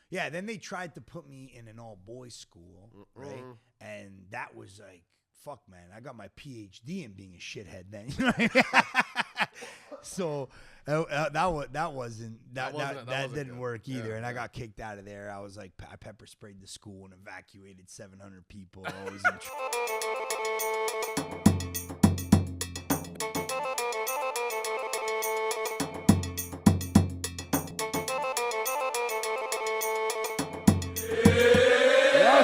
Yeah, then they tried to put me in an all-boys school, right? And that was like, fuck, man. I got my PhD in being a shithead then. You know what I mean? So that didn't good. work either. Yeah, and I got kicked out of there. I was like, I pepper sprayed the school and evacuated 700 people. I was in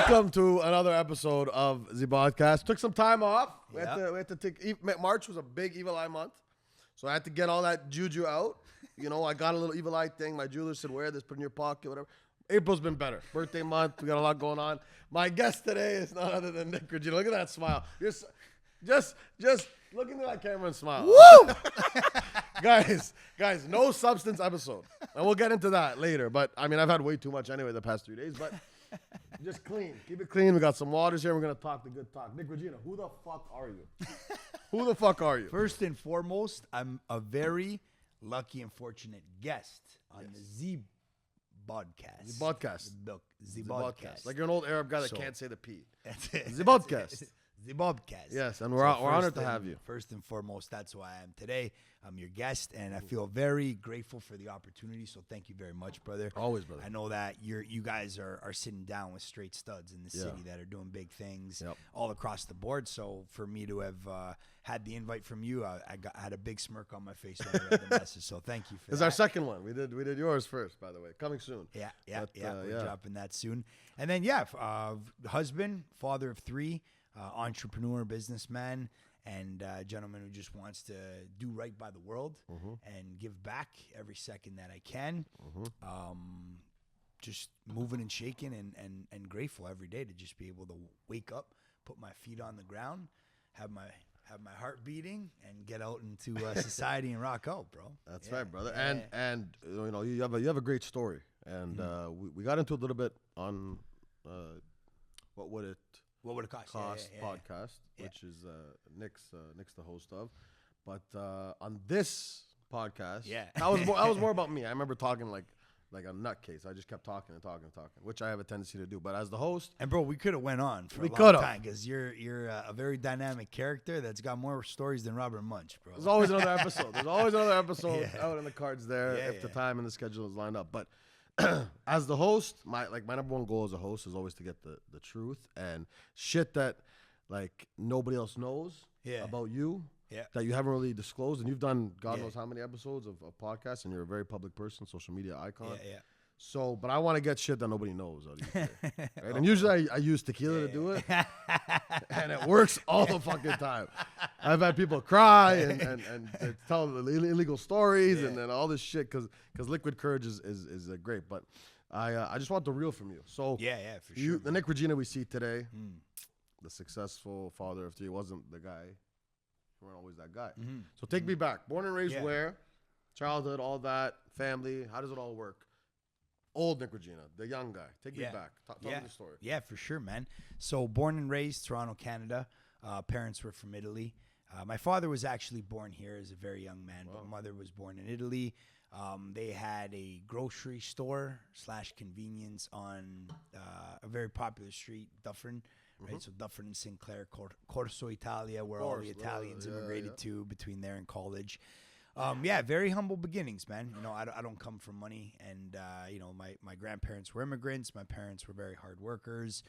Welcome to another episode of Zbodcast. Took some time off. We had to take. March was a big evil eye month, so I had to get all that juju out. You know, I got a little evil eye thing. My jeweler said, "Wear this, put it in your pocket, whatever." April's been better. Birthday month. We got a lot going on. My guest today is none other than Nick Regina. Look at that smile. Just look into that camera and smile. Woo! guys, no substance episode, and we'll get into that later. But I mean, I've had way too much anyway the past 3 days, but. Just clean. Keep it clean. We got some waters here. We're going to talk the good talk. Nick Regina, who the fuck are you? Who the fuck are you? First and foremost, I'm a very lucky and fortunate guest on the Zbodcast. Zbodcast. Like you're an old Arab guy that can't say the P. That's it. Zbodcast. Zbodcast. Yes, and we're honored to have you. First and foremost, that's why I am today. I'm your guest, and I feel very grateful for the opportunity. So thank you very much, brother. Always, brother. I know that you guys are sitting down with straight studs in the city that are doing big things all across the board. So for me to have had the invite from you, I had a big smirk on my face when I read the message. So thank you for that. It's our second one. We did yours first, by the way. Coming soon. We're dropping that soon. And then husband, father of 3, entrepreneur, businessman, and a gentleman who just wants to do right by the world and give back every second that I can. Just moving and shaking and grateful every day to just be able to wake up, put my feet on the ground, have my heart beating, and get out into society and rock out, bro. That's right, brother. And you know you have a great story, and we got into a little bit on what would it cost podcast, which is Nick's the host of. But on this podcast, that was more about me. I remember talking like a nutcase. I just kept talking, which I have a tendency to do. But as the host, and bro, we could have went on for a long time because you're a very dynamic character that's got more stories than Robert Munch, bro. There's always another episode. Out in the cards there if the time and the schedule is lined up. But as the host, my number one goal as a host is always to get the truth and shit that like nobody else knows about you that you haven't really disclosed. And you've done God knows how many episodes of podcasts, and you're a very public person, social media icon. So, but I want to get shit that nobody knows out of you, right? And usually I use tequila to do it, and it works all the fucking time. I've had people cry and tell illegal stories and all this shit because liquid courage is great. But I just want the real from you. So for sure. The Nick Regina we see today, the successful father of 3, wasn't the guy. You weren't always that guy. So take me back. Born and raised where? Childhood, all that, family. How does it all work? Old Nick Regina, the young guy. Take me back. Tell me the story. Yeah, for sure, man. So born and raised Toronto, Canada. Parents were from Italy. My father was actually born here as a very young man, but mother was born in Italy. They had a grocery store / convenience on a very popular street, Dufferin. Right, so Dufferin and Sinclair, Corso Italia, where all the Italians immigrated to between there and college. Very humble beginnings, man. You know, I don't come from money, and you know, my grandparents were immigrants. My parents were very hard workers.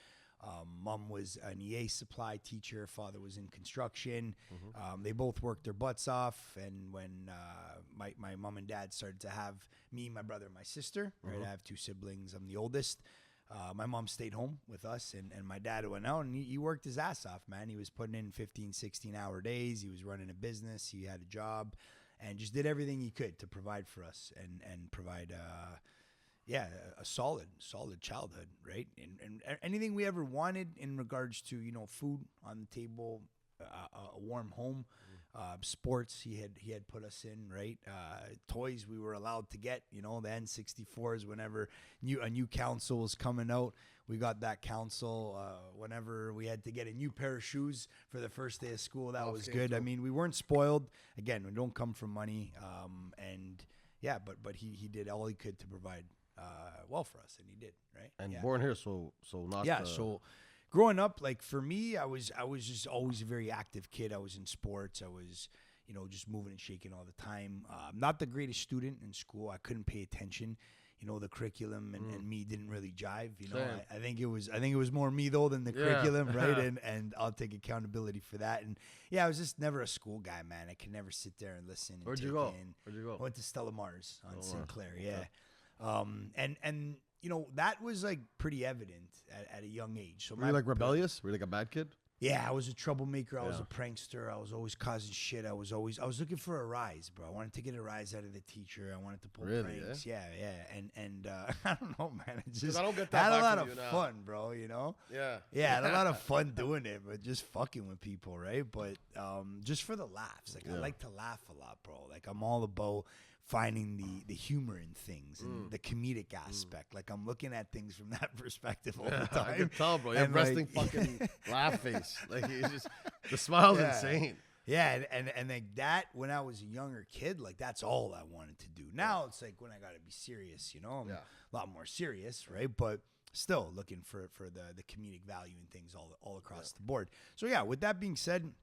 Mom was an EA supply teacher. Father was in construction. They both worked their butts off. And when my mom and dad started to have me, my brother, and my sister, right? I have 2 siblings. I'm the oldest. My mom stayed home with us, and my dad went out, and he worked his ass off, man. He was putting in 15, 16-hour days. He was running a business. He had a job, and just did everything he could to provide for us and provide a solid childhood, right? And anything we ever wanted in regards to, you know, food on the table, a warm home, sports he had put us in, right? Toys we were allowed to get, you know, the N64s whenever a new console was coming out. We got that console whenever we had to get a new pair of shoes for the first day of school. That was good. I mean, we weren't spoiled. Again, we don't come from money. But he did all he could to provide well for us, and he did, right? And born here, so not. Yeah, so growing up, like for me, I was just always a very active kid. I was in sports. I was, just moving and shaking all the time. Not the greatest student in school. I couldn't pay attention. The curriculum and me didn't really jive. I think it was more me though than the curriculum, right? And I'll take accountability for that. And I was just never a school guy, man. I could never sit there and listen. And Where'd you go? I went to Stella Mars on Sinclair. Okay. Yeah. And that was like pretty evident at a young age. So were you like rebellious? Were you like a bad kid? Yeah, I was a troublemaker. I was a prankster. I was always causing shit. I was looking for a rise, bro. I wanted to get a rise out of the teacher. I wanted to pull pranks. Yeah. And I don't know, man. It just I don't get that had a lot of fun, bro. Yeah. Yeah, I had a lot of fun doing it, but just fucking with people, right? But just for the laughs. Like I like to laugh a lot, bro. Like I'm all about finding the humor in things and the comedic aspect. Like I'm looking at things from that perspective all the time. I can tell, bro. You have resting fucking laugh face. Like he's just the smile's insane. Yeah, and like that when I was a younger kid, like that's all I wanted to do. Now it's like when I gotta be serious, I'm a lot more serious, right? But still looking for the comedic value in things all across the board. So yeah, with that being said,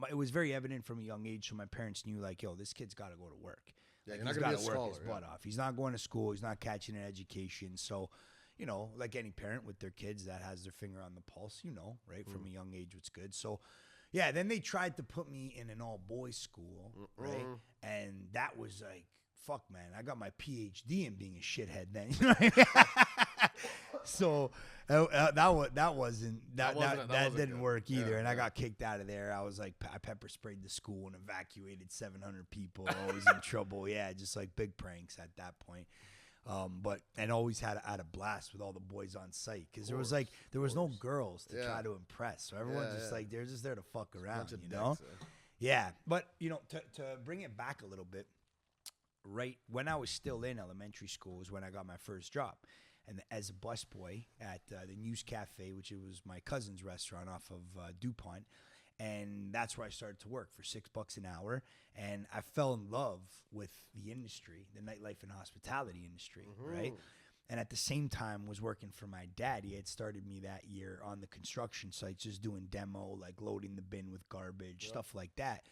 it was very evident from a young age. So my parents knew, like, yo, this kid's got to go to work. Yeah, like, he's got to work his butt off. He's not going to school. He's not catching an education. So, like any parent with their kids that has their finger on the pulse, right, from a young age, what's good. So, yeah, then they tried to put me in an all-boys school, right? And that was like, fuck, man. I got my PhD in being a shithead then. So that didn't work either, and I got kicked out of there. I was like, I pepper sprayed the school and evacuated 700 people. Always in trouble. Yeah, just like big pranks at that point. And always had a blast with all the boys on site because there was no girls to try to impress. So everyone's just like they're just there to fuck around, Yeah, but to bring it back a little bit, right when I was still in elementary school was when I got my first job. And as a busboy at the News Cafe, which it was my cousin's restaurant off of DuPont. And that's where I started to work for $6 an hour. And I fell in love with the industry, the nightlife and hospitality industry, right? And at the same time was working for my dad. He had started me that year on the construction site, just doing demo, like loading the bin with garbage, stuff like that.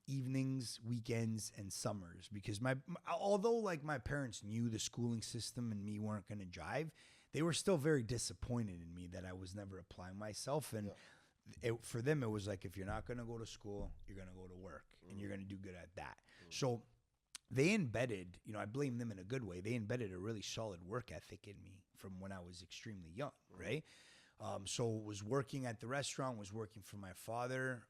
Evenings, weekends, and summers, because although like my parents knew the schooling system and me weren't going to jive, they were still very disappointed in me that I was never applying myself. And for them, it was like, if you're not going to go to school, you're going to go to work and you're going to do good at that. So they embedded, I blame them in a good way. They embedded a really solid work ethic in me from when I was extremely young, right? So was working at the restaurant, was working for my father.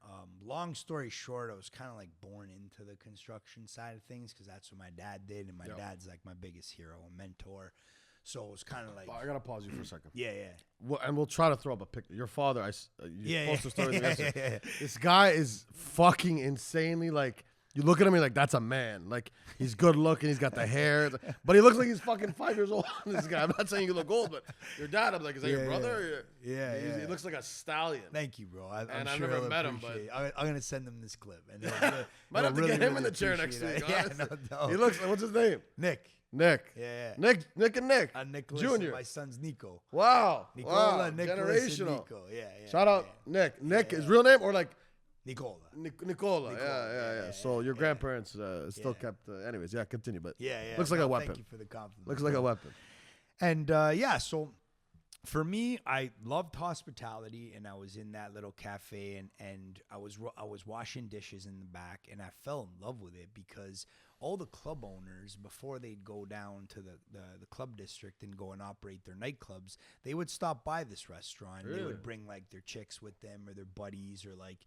Long story short, I was kind of like born into the construction side of things because that's what my dad did. And my dad's like my biggest hero and mentor. So it was kind of like... I got to pause you for a second. Yeah. Well, and we'll try to throw up a picture. Your father, you posted a story yesterday. This guy is fucking insanely like... You look at him, you're like, that's a man. Like, he's good looking, he's got the hair. But he looks like he's fucking 5 years old, this guy. I'm not saying you look old, but your dad, I'm like, is that your brother? Yeah. He looks like a stallion. Thank you, bro. I've never met him, but... I'm going to send him this clip. And might have to get him in the chair next week, honestly. No. He looks like, what's his name? Nick. Yeah. Nick and Nick. Nicholas Junior. My son's Nico. Wow. Nicola, Nicholas, generational. Nico. Yeah. Shout out Nick. Nick, his real name or like... Nicola. Nicola. Yeah. So your grandparents still kept... anyways, continue. But looks like a weapon. Thank you for the compliment. Looks like a weapon. And so for me, I loved hospitality, and I was in that little cafe, and I was washing dishes in the back, and I fell in love with it because all the club owners, before they'd go down to the club district and go and operate their nightclubs, they would stop by this restaurant. Really? They would bring like their chicks with them or their buddies or like,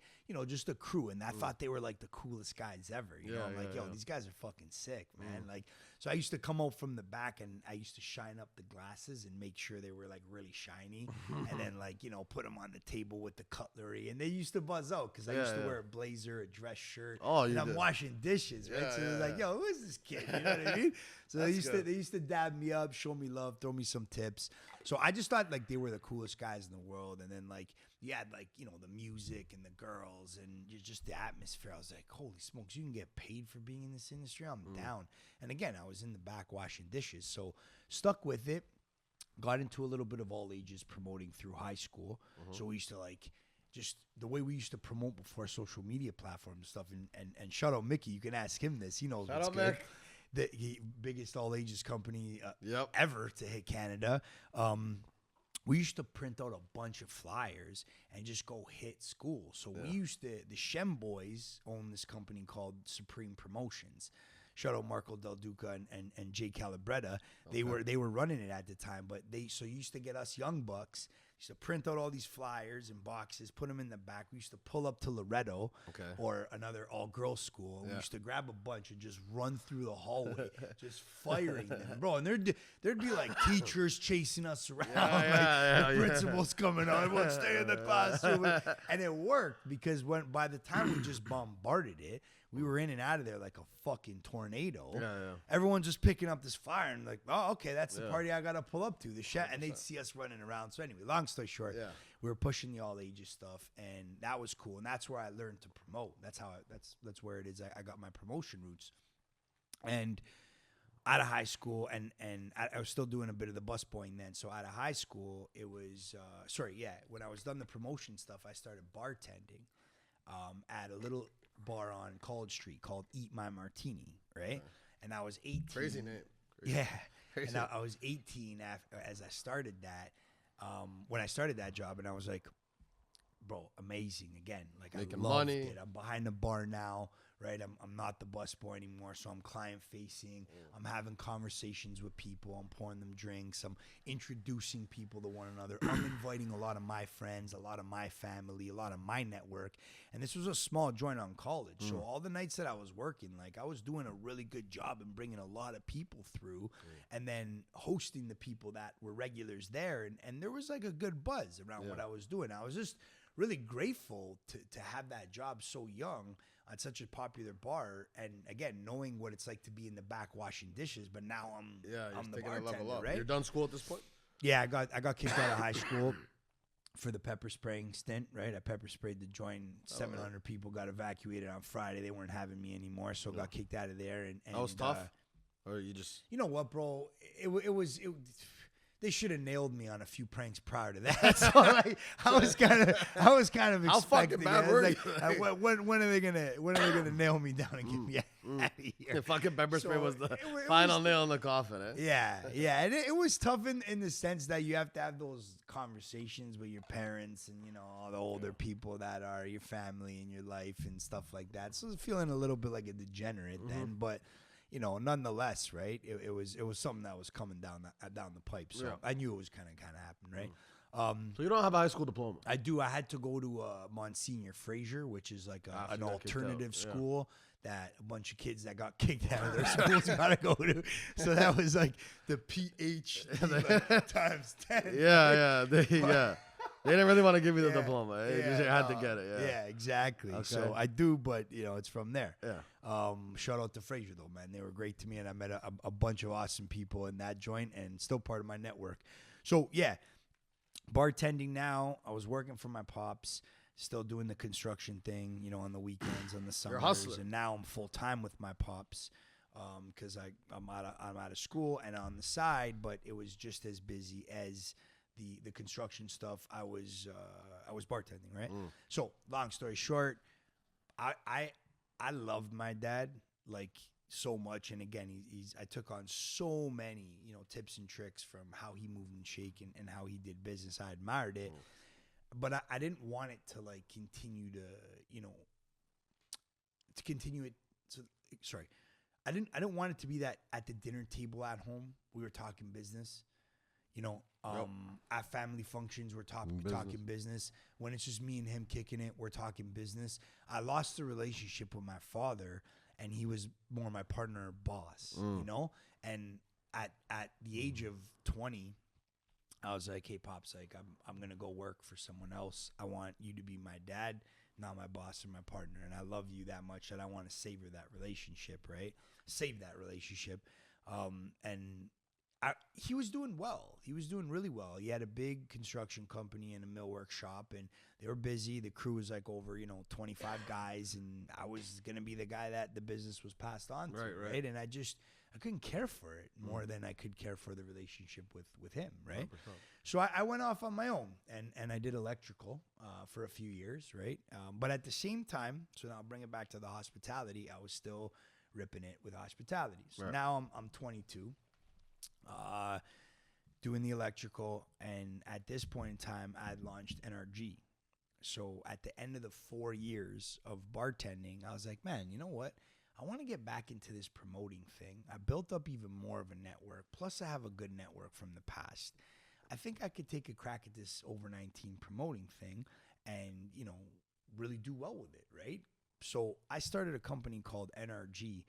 just a crew. And I thought they were like the coolest guys ever. I'm like, these guys are fucking sick, man. Like, so I used to come out from the back and I used to shine up the glasses and make sure they were like really shiny. And then like, put them on the table with the cutlery. And they used to buzz out because I used to wear a blazer, a dress shirt. Oh, and I'm washing dishes, right? So it was like, yo, who is this kid? You know what I mean? So they used to dab me up, show me love, throw me some tips. So I just thought like they were the coolest guys in the world. And then like you had like, you know, the music and the girls and just the atmosphere. I was like, holy smokes, you can get paid for being in this industry? I'm down. And again, I was in the back washing dishes. So stuck with it. Got into a little bit of all ages promoting through high school. So we used to like just the way we used to promote before social media platforms and stuff. And shout out Mickey, you can ask him this. He knows what's good. The biggest all ages company ever to hit Canada. We used to print out a bunch of flyers and just go hit school. So we used to, the Shem boys own this company called Supreme Promotions. Shout out Marco Del Duca and Jay Calabretta. They were running it at the time, but so used to get us young bucks. Used to print out all these flyers and boxes, put them in the back. We used to pull up to Loretto or another all-girls school. We used to grab a bunch and just run through the hallway, just firing them, bro. And there'd be like teachers chasing us around, the principal's coming on, everyone stay in the classroom, and it worked because by the time we just bombarded it, we were in and out of there like a fucking tornado. Everyone's just picking up this flyer and like, oh, okay, that's the party I got to pull up to. And they'd see us running around. So anyway, long story short, we were pushing the all ages stuff, and that was cool. And that's where I learned to promote. That's how that's where it is. I got my promotion roots. And out of high school, and I was still doing a bit of the busboying then. So out of high school, it was when I was done the promotion stuff, I started bartending at a little bar on College Street called Eat My Martini, right? And I was 18. Crazy name. And I was 18 as I started that. When I started that job, and I was like, bro, amazing. Again, like making I loved money. it. I'm behind the bar now, right? I'm not the busboy anymore, so I'm client facing. I'm having conversations with people. I'm pouring them drinks. I'm introducing people to one another. I'm inviting a lot of my friends, a lot of my family, a lot of my network. And this was a small joint on College, so all the nights that I was working, like I was doing a really good job and bringing a lot of people through, and then hosting the people that were regulars there, and there was like a good buzz around what I was doing. I was just really grateful to have that job so young at such a popular bar, and again, knowing what it's like to be in the back washing dishes. But now I'm the bartender, right? You're done school at this point? Yeah, I got kicked out of high school for the pepper spraying stint, right? I pepper sprayed the joint. 700 people got evacuated on Friday. They weren't having me anymore, so got kicked out of there. And that was tough? Or you just... You know what, bro? It was they should have nailed me on a few pranks prior to that. So like, I was kind of expecting. How fucking bad were you? When are they gonna nail me down and get me out of here? The fucking pepper spray was the final nail in the coffin, eh? Yeah, and it was tough in the sense that you have to have those conversations with your parents and, you know, all the older people that are your family in your life and stuff like that. So I was feeling a little bit like a degenerate then, but, you know, nonetheless, right? It was something that was coming down the pipe. So I knew it was kind of happen, right? So you don't have a high school diploma? I do. I had to go to Monsignor Fraser, which is like an alternative school that a bunch of kids that got kicked out of their schools got to go to. So that was like the PhD times 10. They didn't really want to give you the diploma. You just had to get it. Yeah, exactly. Okay. So I do, but, you know, it's from there. Yeah. Shout out to Fraser, though, man. They were great to me, and I met a bunch of awesome people in that joint and still part of my network. So, yeah, bartending now. I was working for my pops, still doing the construction thing, you know, on the weekends, on the summers. And now I'm full-time with my pops because I'm out of school and on the side, but it was just as busy as the construction stuff. I was bartending, right? So long story short, I loved my dad like so much, and again, I took on so many, you know, tips and tricks from how he moved and shaken and how he did business. I admired it, but I didn't want it to like continue to, you know, to continue it. So sorry, I didn't want it to be that at the dinner table at home we were talking business. You know, at family functions, we're talking business. When it's just me and him kicking it, we're talking business. I lost the relationship with my father, and he was more my partner or boss, you know? And at the age of 20, I was like, hey, Pops, like, I'm going to go work for someone else. I want you to be my dad. not my boss or my partner, and I love you that much that I want to savor that relationship, right? Save that relationship. And he was doing well. He was doing really well. He had a big construction company and a mill workshop, and they were busy. The crew was like over, 25 guys, and I was going to be the guy that the business was passed on to, right? And I couldn't care for it more than I could care for the relationship with him, right? 100%. So I went off on my own, and I did electrical for a few years, right? But at the same time, so now I'll bring it back to the hospitality, I was still ripping it with hospitality. So now I'm 22. Doing the electrical, and at this point in time, I had launched NRG. So at the end of the 4 years of bartending, I was like, man, you know what? I want to get back into this promoting thing. I built up even more of a network. Plus, I have a good network from the past. I think I could take a crack at this over 19 promoting thing and, really do well with it, right? So I started a company called NRG,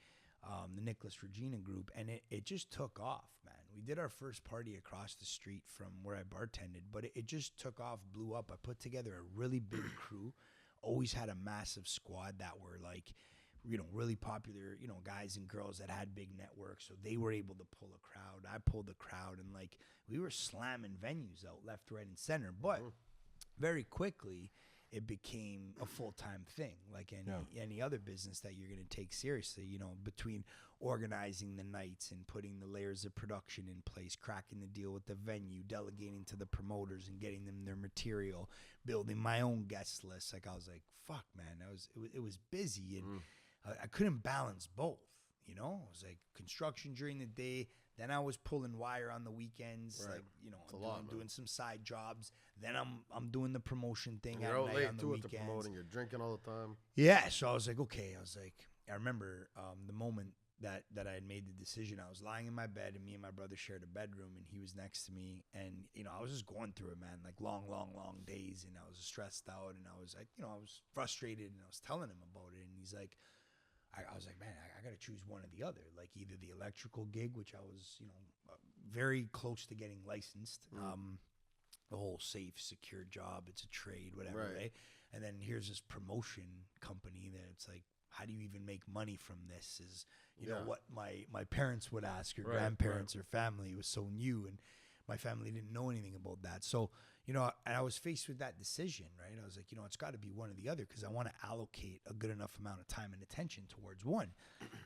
the Nick Regina group, and it just took off, man. We did our first party across the street from where I bartended, but it just took off, blew up. I put together a really big crew, always had a massive squad that were like, really popular, guys and girls that had big networks, so they were able to pull a crowd. I pulled the crowd, and like we were slamming venues out left, right, and center. But very quickly, it became a full-time thing, like any other business that you're going to take seriously, between organizing the nights and putting the layers of production in place, cracking the deal with the venue, delegating to the promoters and getting them their material, building my own guest list. Like I was like, fuck, man, it was busy, and I couldn't balance both, It was like construction during the day. Then I was pulling wire on the weekends, doing some side jobs. Then I'm doing the promotion thing at night on the weekends. Promoting, you're drinking all the time. Yeah, so I was like, okay. I remember the moment that I had made the decision. I was lying in my bed, and me and my brother shared a bedroom, and he was next to me. And, I was just going through it, man, like long days. And I was stressed out, and I was like, I was frustrated, and I was telling him about it. And he's like, I was like, man, I got to choose one or the other. Like either the electrical gig, which I was, very close to getting licensed. The whole safe, secure job. It's a trade, whatever, right? And then here's this promotion company that it's like, how do you even make money from this? Is, know, what my parents would ask, or grandparents or family. It was so new, and my family didn't know anything about that. So, and I was faced with that decision, right? I was like, it's got to be one or the other, because I want to allocate a good enough amount of time and attention towards one.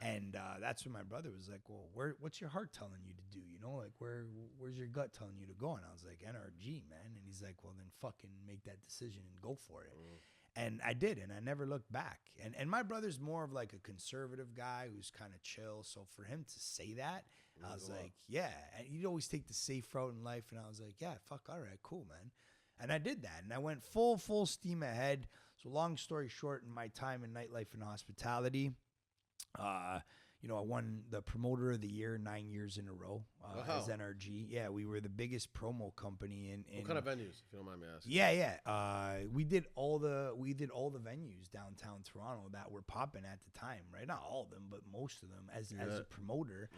And that's when my brother was like, well, what's your heart telling you to do? Like where's your gut telling you to go? And I was like, NRG, man. And he's like, well, then fucking make that decision and go for it. And I did, and I never looked back. And my brother's more of like a conservative guy who's kind of chill. So for him to say that, I was like, yeah. And he'd always take the safe route in life. And I was like, yeah, fuck, all right, cool, man. And I did that. And I went full steam ahead. So long story short, in my time in nightlife and hospitality, I won the Promoter of the Year 9 years in a row as NRG. Yeah, we were the biggest promo company in what kind of venues, if you don't mind me asking? Yeah. We did all the venues downtown Toronto that were popping at the time, right? Not all of them, but most of them as a promoter.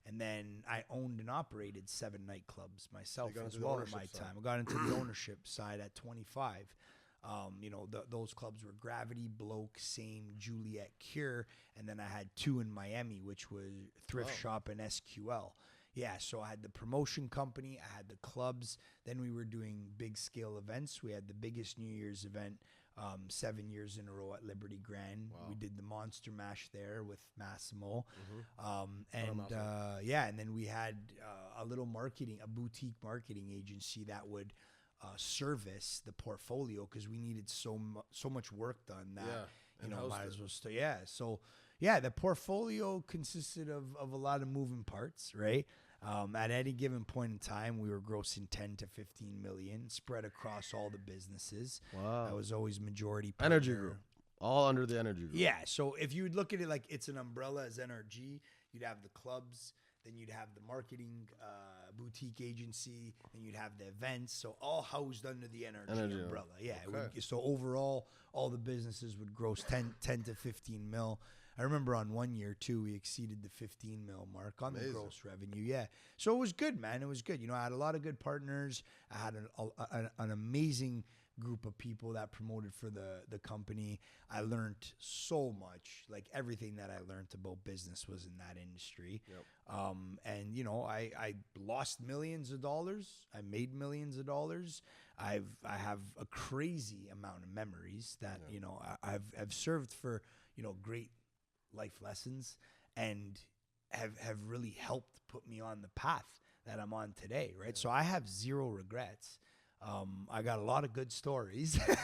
And then I owned and operated 7 nightclubs myself as well at my time. I got into the ownership side at 25. Those clubs were Gravity, Bloke, Same, Juliet, Cure, and then I had 2 in Miami, which was Thrift Shop and SQL. Yeah, so I had the promotion company, I had the clubs, then we were doing big scale events. We had the biggest New Year's event 7 years in a row at Liberty Grand. We did the Monster Mash there with Massimo. And then we had a boutique marketing agency that would service the portfolio, because we needed so much work done that might as well stay. So the portfolio consisted of a lot of moving parts, right? At any given point in time, we were grossing 10 to 15 million spread across all the businesses. Wow. I was always majority partner. Energy group, all under the energy group. Yeah, so if you would look at it like it's an umbrella as NRG, you'd have the clubs, then you'd have the marketing boutique agency, and you'd have the events. So all housed under the energy umbrella. Yeah. Okay. So overall, all the businesses would gross 10 to 15 mil. I remember on one year, too, we exceeded the 15 mil mark on the gross revenue. Yeah. So it was good, man. It was good. I had a lot of good partners. I had an amazing group of people that promoted for the company. I learned so much. Like everything that I learned about business was in that industry. Yep. And you know, I lost millions of dollars. I made millions of dollars. I have a crazy amount of memories that you know I've served for, you know, great life lessons, and have really helped put me on the path that I'm on today, right? So I have zero regrets. I got a lot of good stories. Can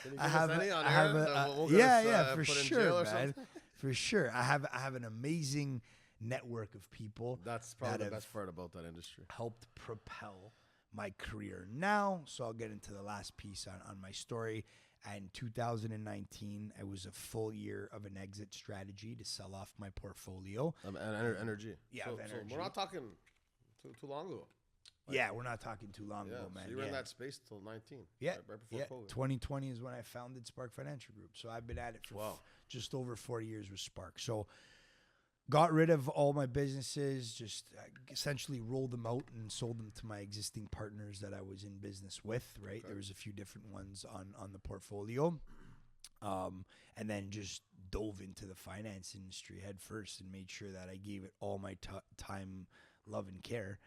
you give us any on air? Yeah, for sure, man. For sure. I have an amazing network of people. That's probably the best part about that industry. Helped propel my career now. So I'll get into the last piece on my story. And 2019, it was a full year of an exit strategy to sell off my portfolio. Energy. Yeah, so we're not talking too long ago. Like, yeah, we're not talking too long ago, man. So you were in that space till 19. Yeah, right before COVID. 2020 is when I founded Spark Financial Group. So I've been at it for just over 4 years with Spark. So got rid of all my businesses, just essentially rolled them out and sold them to my existing partners that I was in business with, right? Okay. There was a few different ones on the portfolio. And then just dove into the finance industry head first and made sure that I gave it all my time, love, and care.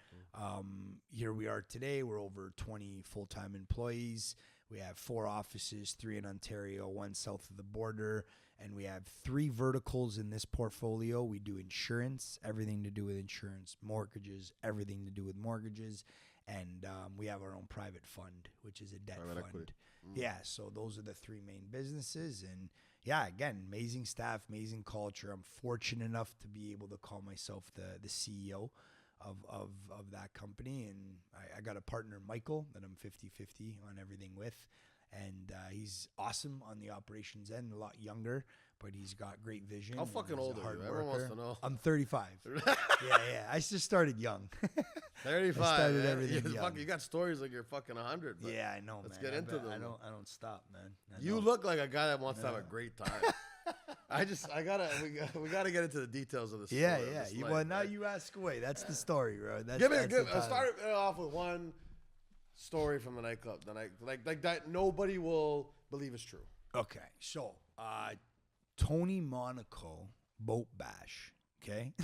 Here we are today. We're over 20 full-time employees. We have 4 offices, 3 in Ontario, 1 south of the border. And we have 3 verticals in this portfolio. We do insurance, everything to do with insurance, mortgages, everything to do with mortgages. And we have our own private fund, which is a debt fund. Yeah, so those are the 3 main businesses. And yeah, again, amazing staff, amazing culture. I'm fortunate enough to be able to call myself the CEO of that company. And I got a partner, Michael, that I'm 50-50 on everything with. And he's awesome on the operations end, a lot younger, but he's got great vision. How fucking old are you? Everyone wants to know. I'm 35. yeah. I just started young. 35. I started everything young. You got stories like you're fucking 100. Yeah, I know, let's man. Let's get into them. I don't stop, man. You look like a guy that wants to have a great time. We gotta get into the details of this. Yeah. Well, now you ask away. That's the story, bro. Start off with one story from the nightclub. Like that nobody will believe is true. Okay, so Tony Monaco boat bash. Okay.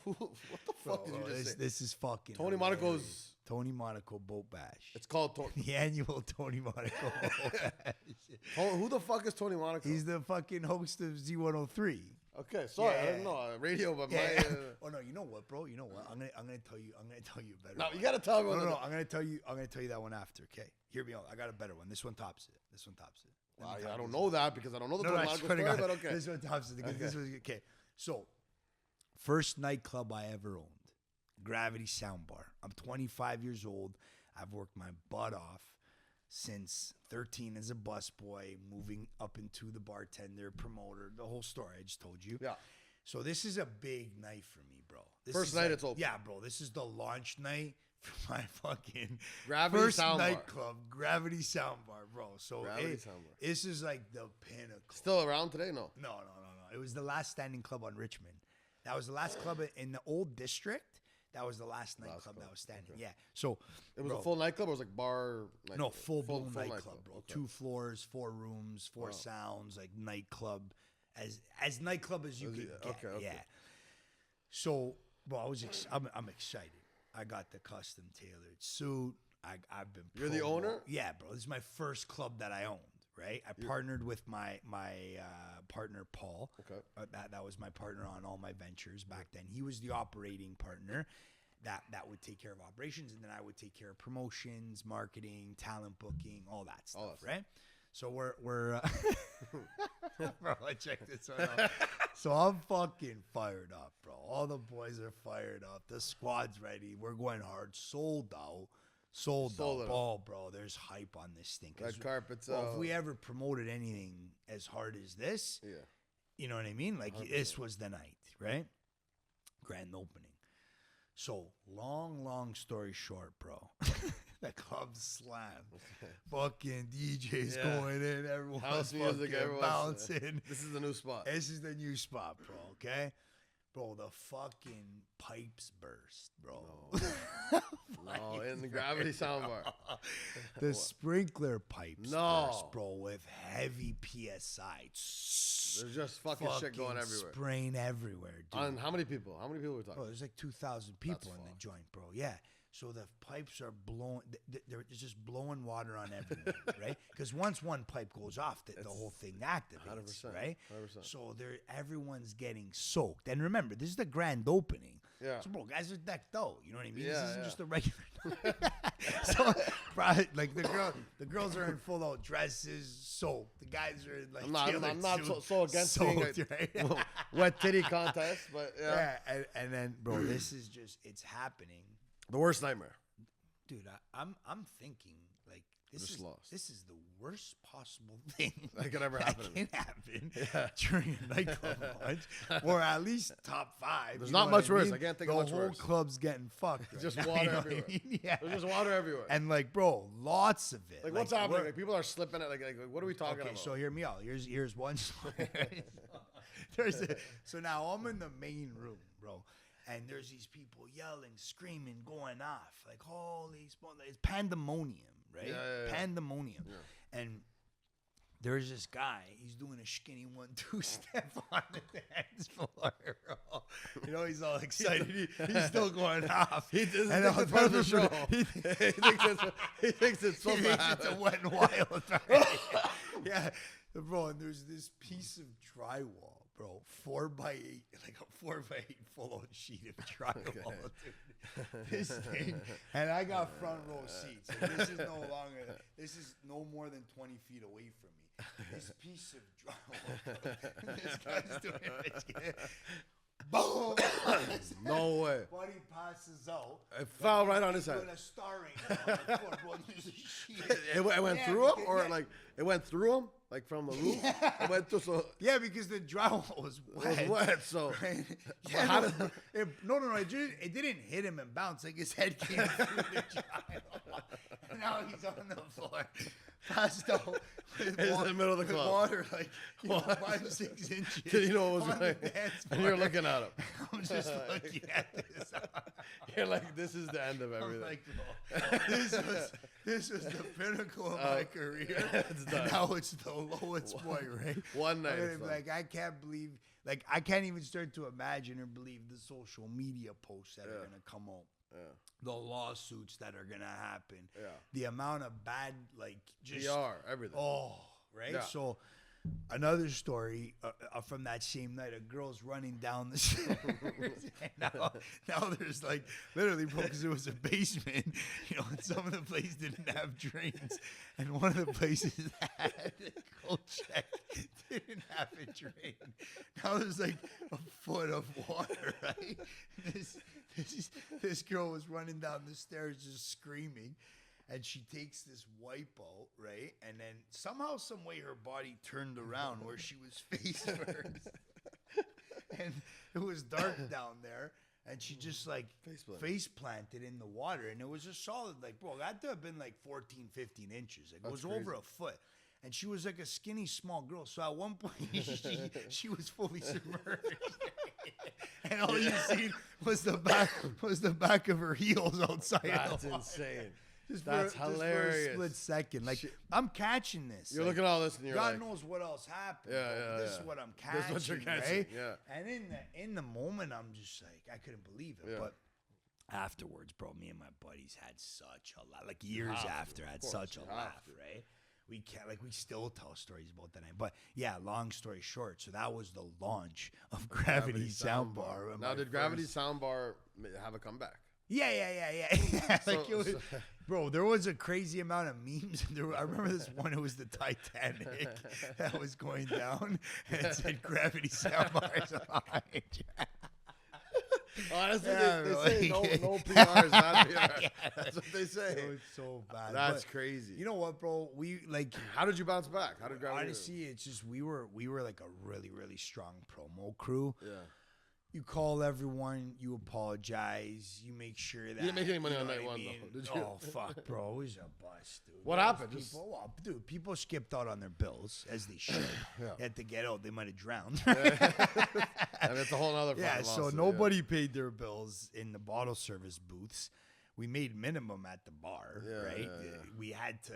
What the fuck did you just say? This is fucking Tony hilarious. Monaco's Tony Monaco boat bash. It's called the annual Tony Monaco boat bash. Who the fuck is Tony Monaco? He's the fucking host of Z103. Okay, sorry, I don't know radio, but oh no, you know what, bro? You know what? I'm gonna tell you a better. No, one. you gotta tell me. No, I'm gonna tell you that one after. Okay, hear me out. I got a better one. This one tops it. I don't know that because I don't know the Tony Monaco story, but okay. This one tops it. This was okay. So, first nightclub I ever owned, Gravity Soundbar. I'm 25 years old. I've worked my butt off since 13 as a busboy, moving up into the bartender, promoter, the whole story I just told you. Yeah. So this is a big night for me, bro. First night it's open. Yeah, bro. This is the launch night for my fucking Gravity first Soundbar. nightclub, Gravity Soundbar, bro. So Soundbar. This is like the pinnacle. Still around today? No. No. It was the last standing club on Richmond. That was the last club in the old district. That was the last nightclub that was standing. Okay. Yeah. So it was a full nightclub or was it like bar? No, full nightclub, bro. Okay. 2 floors, 4 rooms, 4 sounds, like nightclub, as nightclub as you could get. Okay. Yeah. So, bro, I'm excited. I got the custom tailored suit. I've been. You're the owner? Yeah, bro. This is my first club that I owned. Right, I partnered with my partner Paul. Okay, that was my partner on all my ventures back then. He was the operating partner that would take care of operations, and then I would take care of promotions, marketing, talent booking, all that stuff. Right. So we're bro, check this one out. So I'm fucking fired up, bro. All the boys are fired up. The squad's ready. We're going hard. Sold out. Oh, bro, there's hype on this thing. Red carpets. Well, if we ever promoted anything as hard as this, you know what I mean? Like 100%. This was the night, right? Grand opening. So long story short, bro. The club slammed. Fucking DJs going in. Everyone's house music, everyone's bouncing. This is the new spot. This is the new spot, bro. Okay. Bro, the fucking pipes burst, bro. No, in the gravity soundbar. The sprinkler pipes No. burst, bro, with heavy PSI. There's just fucking shit going everywhere. Spraying everywhere, dude. On how many people? How many people are we talking? Bro, there's like 2,000 people in the fucked. joint, bro. Yeah. So the pipes are blowing. They're just blowing water on everyone, right? Because once one pipe goes off, the whole thing activates, 100%, right? 100%. So everyone's getting soaked. And remember, this is the grand opening. Yeah. So, bro, guys are decked out. You know what I mean? Yeah, This isn't just a regular night. So, bro, like the girls are in full out dresses, soaked. The guys are in like I'm not so against soaked, seeing right? wet titty contest, but yeah. And then, bro, this is just it's happening. The worst nightmare. Dude, I'm thinking like this is the worst possible thing That could ever happen. That can happen during a nightclub launch, or at least top 5. There's you know not what much I worse. mean? I can't think of much The whole worse. club's getting fucked. Right Just now, water you know what I everywhere. mean? Yeah. There's just water everywhere. And like, bro, lots of it. Like what's happening? we're- Like people are slipping it. Like what are we talking Okay, about? so hear me out. Here's one story. So now I'm in the main room, bro, and there's these people yelling, screaming, going off, like holy smoke, it's pandemonium, right? Yeah. Pandemonium, and there's this guy. He's doing a skinny 1-2 step on the dance floor. Bro. You know, he's all excited. He's still going off. He doesn't And think I'll it's part of the never show. forget- He thinks it's so he thinks bad. it's a wet and wild. Right? Yeah, bro. And there's this piece of drywall, bro, 4x8, like a 4x8 full on sheet of drywall, dude. This thing, and I got front row seats. And this is no more than 20 feet away from me. This piece of drywall, this guy's doing it. Boom! No way. Buddy passes out. It fell right on his head. Doing a star ring on the floor, bro. There's a sheet. It went Yeah, through him, because- or yeah. like it went through him, like from the roof. It went through. So Yeah, because the drywall was wet. it was wet. So Right? But Yeah, how no, did- no, it didn't hit him and bounce. Like his head came through the drywall. And now he's on the floor, passed out with in the middle of the with club. water like 5-6 inches. you know what was on the right, dance and you're floor. looking at him. I'm just looking at this. You're like, this is the end of I'm everything. like, bro, this was the pinnacle of my career. it's done. And now it's the lowest point, right? One night I'm gonna it's be done. like, I can't believe, like, I can't even start to imagine or believe the social media posts that are gonna come out. Yeah. The lawsuits that are gonna happen. Yeah. The amount of bad, like, just PR, everything. oh, right. Yeah. So, another story from that same night: a girl's running down the stairs. And now there's like literally, bro, because it was a basement. You know, and some of the places didn't have drains, and one of the places that had go check didn't have a drain. Now there's like a foot of water, right? This girl was running down the stairs just screaming. And she takes this wipe out, right? And then somehow, some way, her body turned around where she was face first. And it was dark down there. And she just like face planted in the water. And it was a solid, like, bro, that had to have been like 14, 15 inches. Like, it was over a foot. And she was like a skinny, small girl. So at one point, she was fully submerged. And all you seen was the back of her heels outside. That's the water. insane. That's hilarious. Just for a split second. Like, I'm catching this. You're like, looking at all this and you're God like, knows what else happened. Yeah, bro. yeah, This yeah. is what I'm This catching. is what you're catching, right? yeah. And in the moment, I'm just like, I couldn't believe it. Yeah. But afterwards, bro, me and my buddies had such a laugh. Like years after, had such a laugh, right? We can't, like, we still tell stories about that night. But yeah, long story short, so that was the launch of Gravity Soundbar. Now, did Gravity Soundbar have a comeback? Yeah. Like, it was, bro, there was a crazy amount of memes. I remember this one. It was the Titanic that was going down, and it said "Gravity Soundbars Launch." Honestly, Yeah, they bro. say no PR is not PR. That's what they say. It was so bad. That's But crazy. you know what, bro? We like. How did you bounce back? How did Gravity? Honestly, it's just we were like a really, really strong promo crew. Yeah. You call everyone, you apologize, you make sure that... You didn't make any money you on know night what I one, mean? though, did you? Oh, fuck, bro. It was a bust, dude. What Those happened? People, well, dude, people skipped out on their bills, as they should. Yeah. They had to get out. They might have drowned. I mean, it's a whole other Yeah, fucking so lawsuit, nobody paid their bills in the bottle service booths. We made minimum at the bar, right? Yeah. We had to...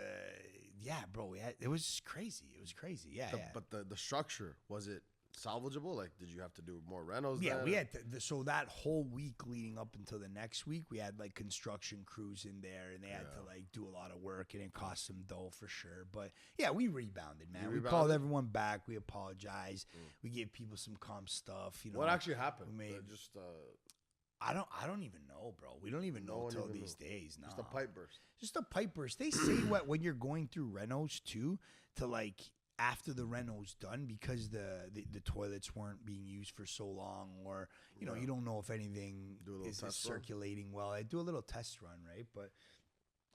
Yeah, bro. It was crazy. It was crazy. Yeah, But the structure, was it salvageable? Like, did you have to do more renos? Yeah, then? we had to, so that whole week leading up until the next week, we had like construction crews in there, and they had to like do a lot of work, and it cost some dough for sure. But yeah, we rebounded, man. We called everyone back. We apologized. We gave people some calm stuff. You know what actually happened? I don't even know, bro. We don't even know till these days. No. Just a pipe burst. Just a pipe burst. They say when you're going through renos too, to like after the reno's done, because the toilets weren't being used for so long, or you know, you don't know if anything is circulating well. I do a little test run, right? But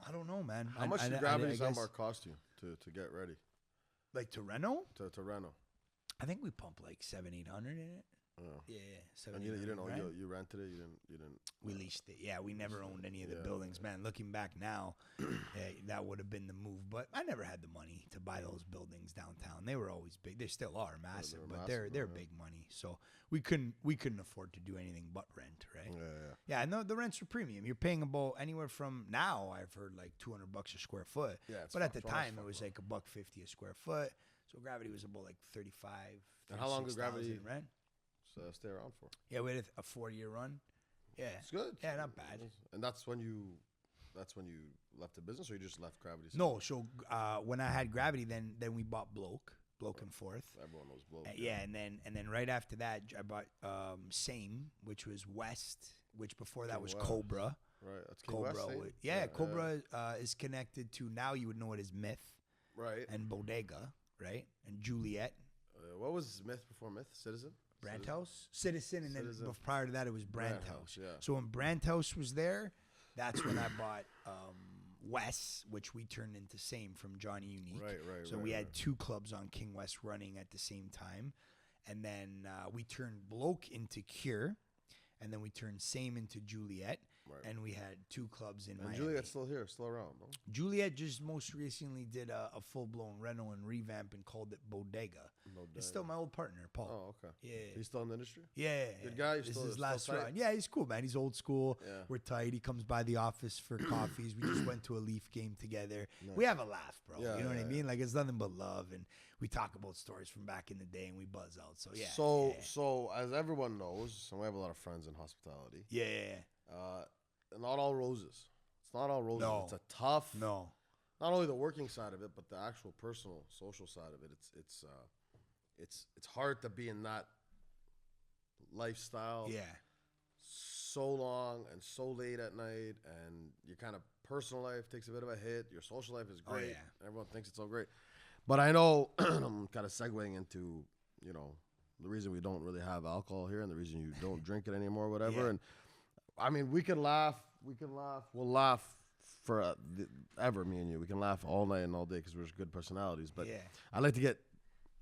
I don't know, man. How much did Gravity Soundbar cost you to get ready? Like to reno? To reno. I think we pumped like 700-800 in it. Oh. Yeah, and you didn't own it. You rented it. You didn't. We leased it. Yeah, we never owned any of the buildings, man. Looking back now, that would have been the move. But I never had the money to buy those buildings downtown. They were always big. They still are massive, but they're big money. So we couldn't afford to do anything but rent, right? Yeah. And the rents were premium. You're paying about anywhere from, now I've heard like $200 a square foot. Yeah, but at the time it was like $150 a square foot. So Gravity was about like 35. And how long did Gravity rent? Stay around for? Yeah, we had a 4-year run. Yeah, it's good. Yeah, not bad. And that's when you left the business, or you just left Gravity? No, so when I had Gravity, then we bought Bloke and Forth. Everyone knows Bloke. Yeah, and then right after that, I bought Same, which was West, which before that was Cobra. Right, that's Cobra. West, Cobra is connected to, now you would know it as Myth. Right. And Bodega, right, and Juliet. What was Myth before Myth? Citizen. Brand House, Citizen, and then prior to that it was Brand House. Yeah. So when Brand House was there, that's when I bought West, which we turned into Same from Johnny Unique. Right. So we had 2 clubs on King West running at the same time, and then we turned Bloke into Cure, and then we turned Same into Juliet. Right. And we had 2 clubs in Miami. Juliet's still here, still around, no? Juliet just most recently did a full-blown reno and revamp and called it Bodega. It's still my old partner, Paul. Oh, okay. Yeah. He's still in the industry? Yeah. Good guy? This is his last run. Yeah, he's cool, man. He's old school. Yeah. We're tight. He comes by the office for coffees. We just went to a Leaf game together. Nice. We have a laugh, bro. Yeah, you know what I mean? Like, it's nothing but love, and we talk about stories from back in the day, and we buzz out. So, yeah. So as everyone knows, and we have a lot of friends in hospitality. Yeah. Not all roses. It's not all roses. No. It's a tough. No. Not only the working side of it, but the actual personal, social side of it. It's hard to be in that lifestyle. Yeah. So long and so late at night, and your kind of personal life takes a bit of a hit. Your social life is great. Oh, yeah. Everyone thinks it's so great. But I know I'm kind of segueing into, the reason we don't really have alcohol here and the reason you don't drink it anymore, or whatever. Yeah. And I mean, we can laugh. We'll laugh for ever, me and you. We can laugh all night and all day because we're just good personalities. But I like to get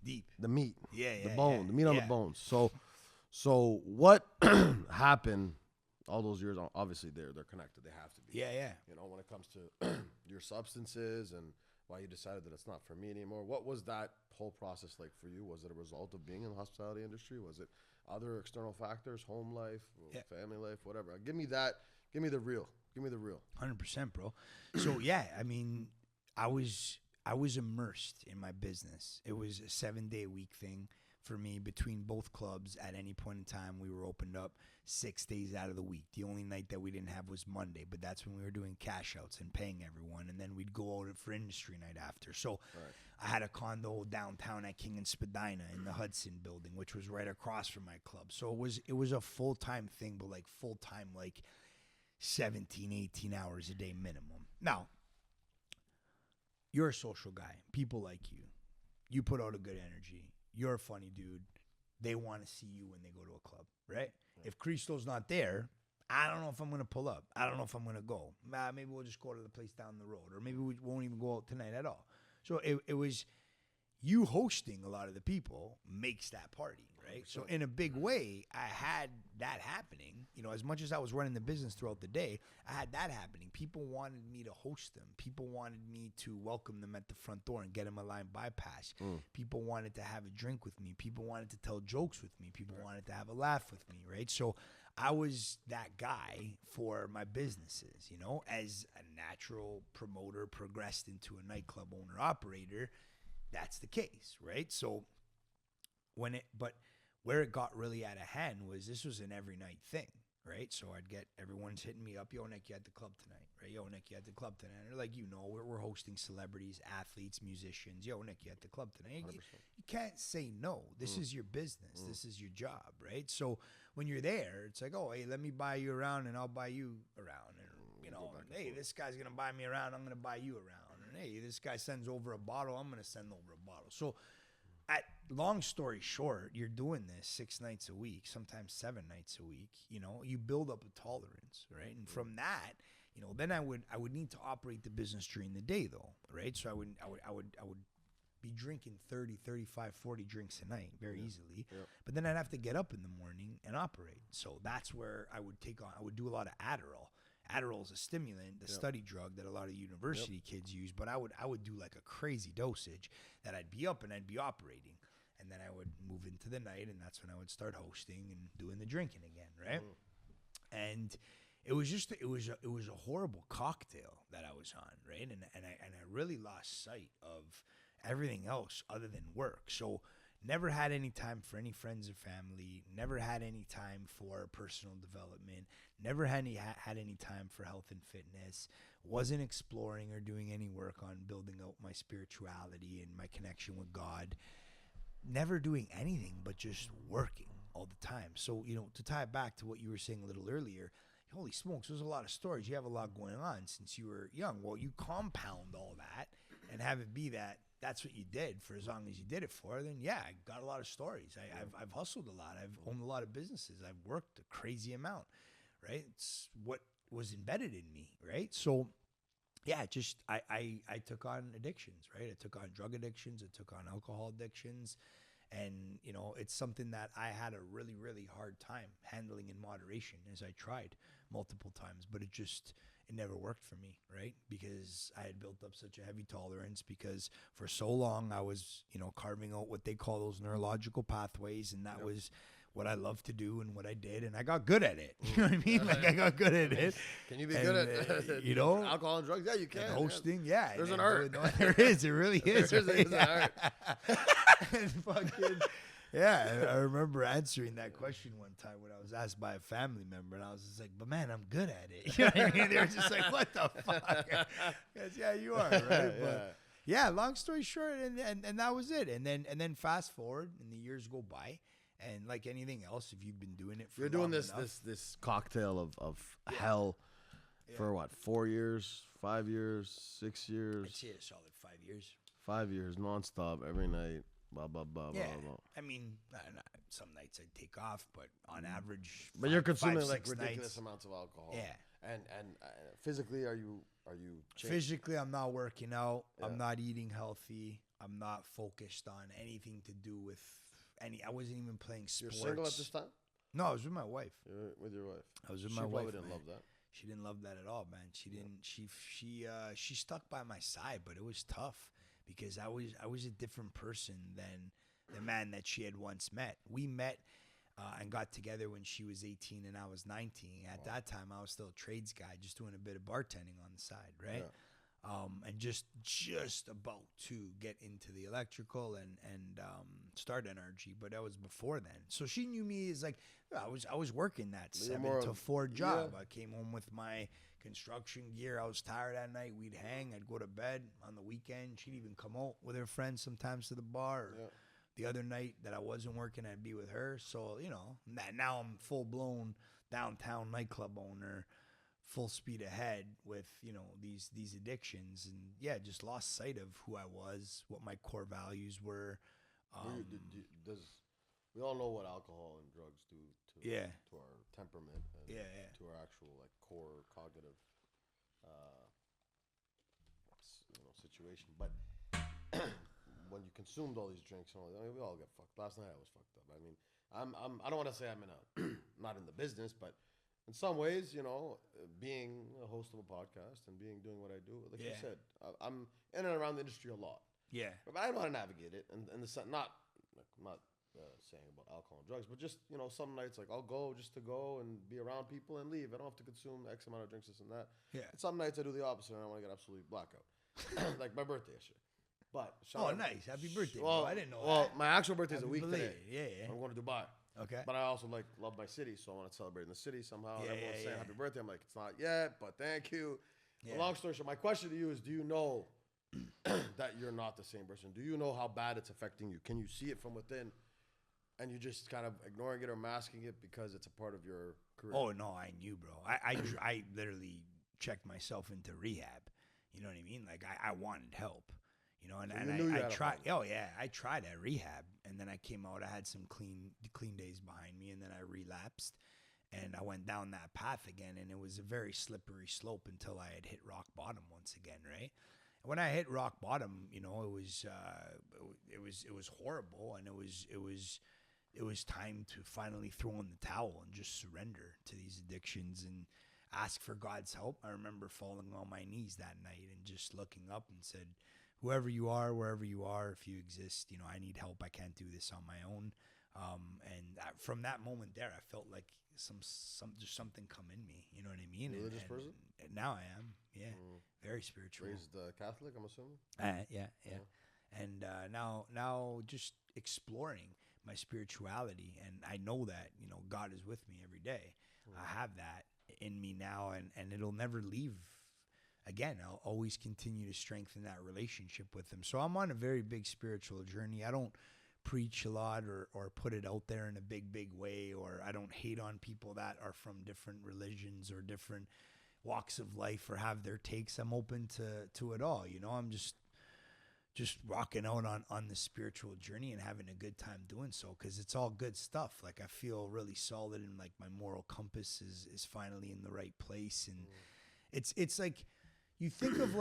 deep. The meat. The bone. The meat on the bones. So what happened all those years? Obviously, they're connected. They have to be. Yeah. When it comes to your substances and why you decided that it's not for me anymore. What was that whole process like for you? Was it a result of being in the hospitality industry? Was it other external factors, home life, family life, whatever? Give me that. Give me the real. 100%, bro. So I mean, I was immersed in my business. It was a 7-day-a-week thing for me between both clubs. At any point in time, we were opened up 6 days out of the week. The only night that we didn't have was Monday, but that's when we were doing cash outs and paying everyone, and then we'd go out for industry night after. So I had a condo downtown at King and Spadina in the Hudson building, which was right across from my club. So it was a full-time thing, but like full-time, like 17, 18 hours a day minimum. Now, you're a social guy. People like you. You put out a good energy. You're a funny dude. They want to see you when they go to a club, right? If Christo's not there, I don't know if I'm going to pull up. I don't know if I'm going to go. Maybe we'll just go to the place down the road, or maybe we won't even go out tonight at all. So it was you hosting a lot of the people makes that party, right? So in a big way, I had that happening. You know, as much as I was running the business throughout the day, I had that happening. People wanted me to host them. People wanted me to welcome them at the front door and get them a line bypass. People wanted to have a drink with me. People wanted to tell jokes with me. People wanted to have a laugh with me, right? So I was that guy for my businesses, you know, as a natural promoter progressed into a nightclub owner operator. That's the case, right? So but where it got really out of hand was this was an every night thing, right? So I'd get everyone's hitting me up, yo, Nick, you at the club tonight, right? Yo, Nick, you at the club tonight. And they're like, you know, we're hosting celebrities, athletes, musicians. Yo, Nick, you at the club tonight. You can't say no. This is your business. This is your job, right? So when you're there, it's like, oh, hey, let me buy you around and I'll buy you around. And, you know, hey, this guy's going to buy me around. I'm going to buy you around. And, hey, this guy sends over a bottle. I'm going to send over a bottle. So long story short, you're doing this 6 nights a week, sometimes 7 nights a week. You know, you build up a tolerance, right? And from that, you know, then I would need to operate the business during the day, though, right? So I would be drinking 30, 35, 40 drinks a night very easily. But then I'd have to get up in the morning and operate. So that's where I would do a lot of Adderall. Adderall is a stimulant, the study drug that a lot of university kids use, but I would do like a crazy dosage that I'd be up and I'd be operating. And then I would move into the night, and that's when I would start hosting and doing the drinking again, right? And it was a horrible cocktail that I was on, right? And I really lost sight of everything else other than work. So never had any time for any friends or family, never had any time for personal development, never had any time for health and fitness, wasn't exploring or doing any work on building out my spirituality and my connection with God, never doing anything but just working all the time. So, you know, to tie it back to what you were saying a little earlier, holy smokes, there's a lot of stories. You have a lot going on since you were young. Well, you compound all that and have it be that that's what you did for as long as you did it for, then yeah, I got a lot of stories. I've hustled a lot. I've owned a lot of businesses. I've worked a crazy amount, right? It's what was embedded in me, right? So yeah, just I took on addictions, right? I took on drug addictions. I took on alcohol addictions. And, you know, it's something that I had a really, really hard time handling in moderation as I tried multiple times, but it never worked for me, right? Because I had built up such a heavy tolerance because for so long I was, you know, carving out what they call those neurological pathways. And that was what I loved to do and what I did. And I got good at it. You know what I mean? Like I got good at it. Can you be good at, you know, alcohol and drugs? Yeah, you can. And hosting, yeah. There's an art. There is. It really is. There's an art. And fucking, yeah, I remember answering that question one time when I was asked by a family member, and I was just like, but man, I'm good at it. You know what I mean? They were just like, what the fuck? Because, yeah, you are, right? But yeah, long story short, and that was it. And then fast forward, and the years go by. And like anything else, if you've been doing it for you're doing this cocktail of hell for what, 4 years, 5 years, 6 years? I'd say a solid 5 years. 5 years nonstop every night. Blah blah blah blah blah. I mean, some nights I'd take off, but on average, but you're consuming 5, like 6 ridiculous nights. amounts of alcohol. Yeah, and physically, are you physically? I'm not working out. Yeah. I'm not eating healthy. I'm not focused on anything to do with I wasn't even playing sports. You're single at this time? No, I was with my wife. You're with your wife. I was with my wife. She probably didn't love that. She didn't love that at all, man. She didn't. She stuck by my side, but it was tough because I was a different person than the man that she had once met. We met and got together when she was 18 and I was 19. At that time, I was still a trades guy, just doing a bit of bartending on the side, right? Yeah. And just about to get into the electrical and start NRG, but that was before then. So she knew me as like I was working that 7 to 4 job. Yeah. I came home with my construction gear. I was tired at night. We'd hang. I'd go to bed on the weekend. She'd even come out with her friends sometimes to the bar. Or the other night that I wasn't working, I'd be with her. So you know, now I'm full blown downtown nightclub owner. Full speed ahead with, you know, these addictions, and yeah, just lost sight of who I was, what my core values were. We all know what alcohol and drugs do to our temperament and to our actual like core cognitive situation. But when you consumed all these drinks and all that, I mean, we all get fucked. Last night I was fucked up. I mean, I don't want to say I'm in a not in the business, but in some ways, you know, being a host of a podcast and doing what I do, like you said, I'm in and around the industry a lot. Yeah. But I know how to navigate it, and not saying about alcohol and drugs, but just, you know, some nights like I'll go just to go and be around people and leave. I don't have to consume X amount of drinks, this and that. Yeah. And some nights I do the opposite, and I want to get absolutely blackout, like my birthday yesterday. But nice, happy birthday! Well, bro. I didn't know. Well, my actual birthday is a week today. Yeah. I'm going to Dubai. Okay. But I also love my city, so I want to celebrate in the city somehow. Yeah, Everyone's saying happy birthday. I'm like, it's not yet, but thank you. Yeah. Long story short, my question to you is, do you know that you're not the same person? Do you know how bad it's affecting you? Can you see it from within, and you just kind of ignoring it or masking it because it's a part of your career? Oh no, I knew, bro. I literally checked myself into rehab. You know what I mean? Like I wanted help. You know, and I tried. Oh yeah, I tried at rehab, and then I came out. I had some clean days behind me, and then I relapsed, and I went down that path again, and it was a very slippery slope until I had hit rock bottom once again, right? And when I hit rock bottom, you know, it was horrible, and it was time to finally throw in the towel and just surrender to these addictions and ask for God's help. I remember falling on my knees that night and just looking up and said, whoever you are, wherever you are, if you exist, you know, I need help. I can't do this on my own. From that moment there, I felt like just something come in me. You know what I mean? Religious person? And now I am. Yeah. Very spiritual. Raised Catholic, I'm assuming? Yeah. And now just exploring my spirituality. And I know that, you know, God is with me every day. I have that in me now, and it'll never leave. Again, I'll always continue to strengthen that relationship with him. So I'm on a very big spiritual journey. I don't preach a lot or put it out there in a big way, or I don't hate on people that are from different religions or different walks of life or have their takes. I'm open to it all. You know, I'm just rocking out on the spiritual journey and having a good time doing so, because it's all good stuff. Like I feel really solid, and like my moral compass is finally in the right place. And it's like, you think of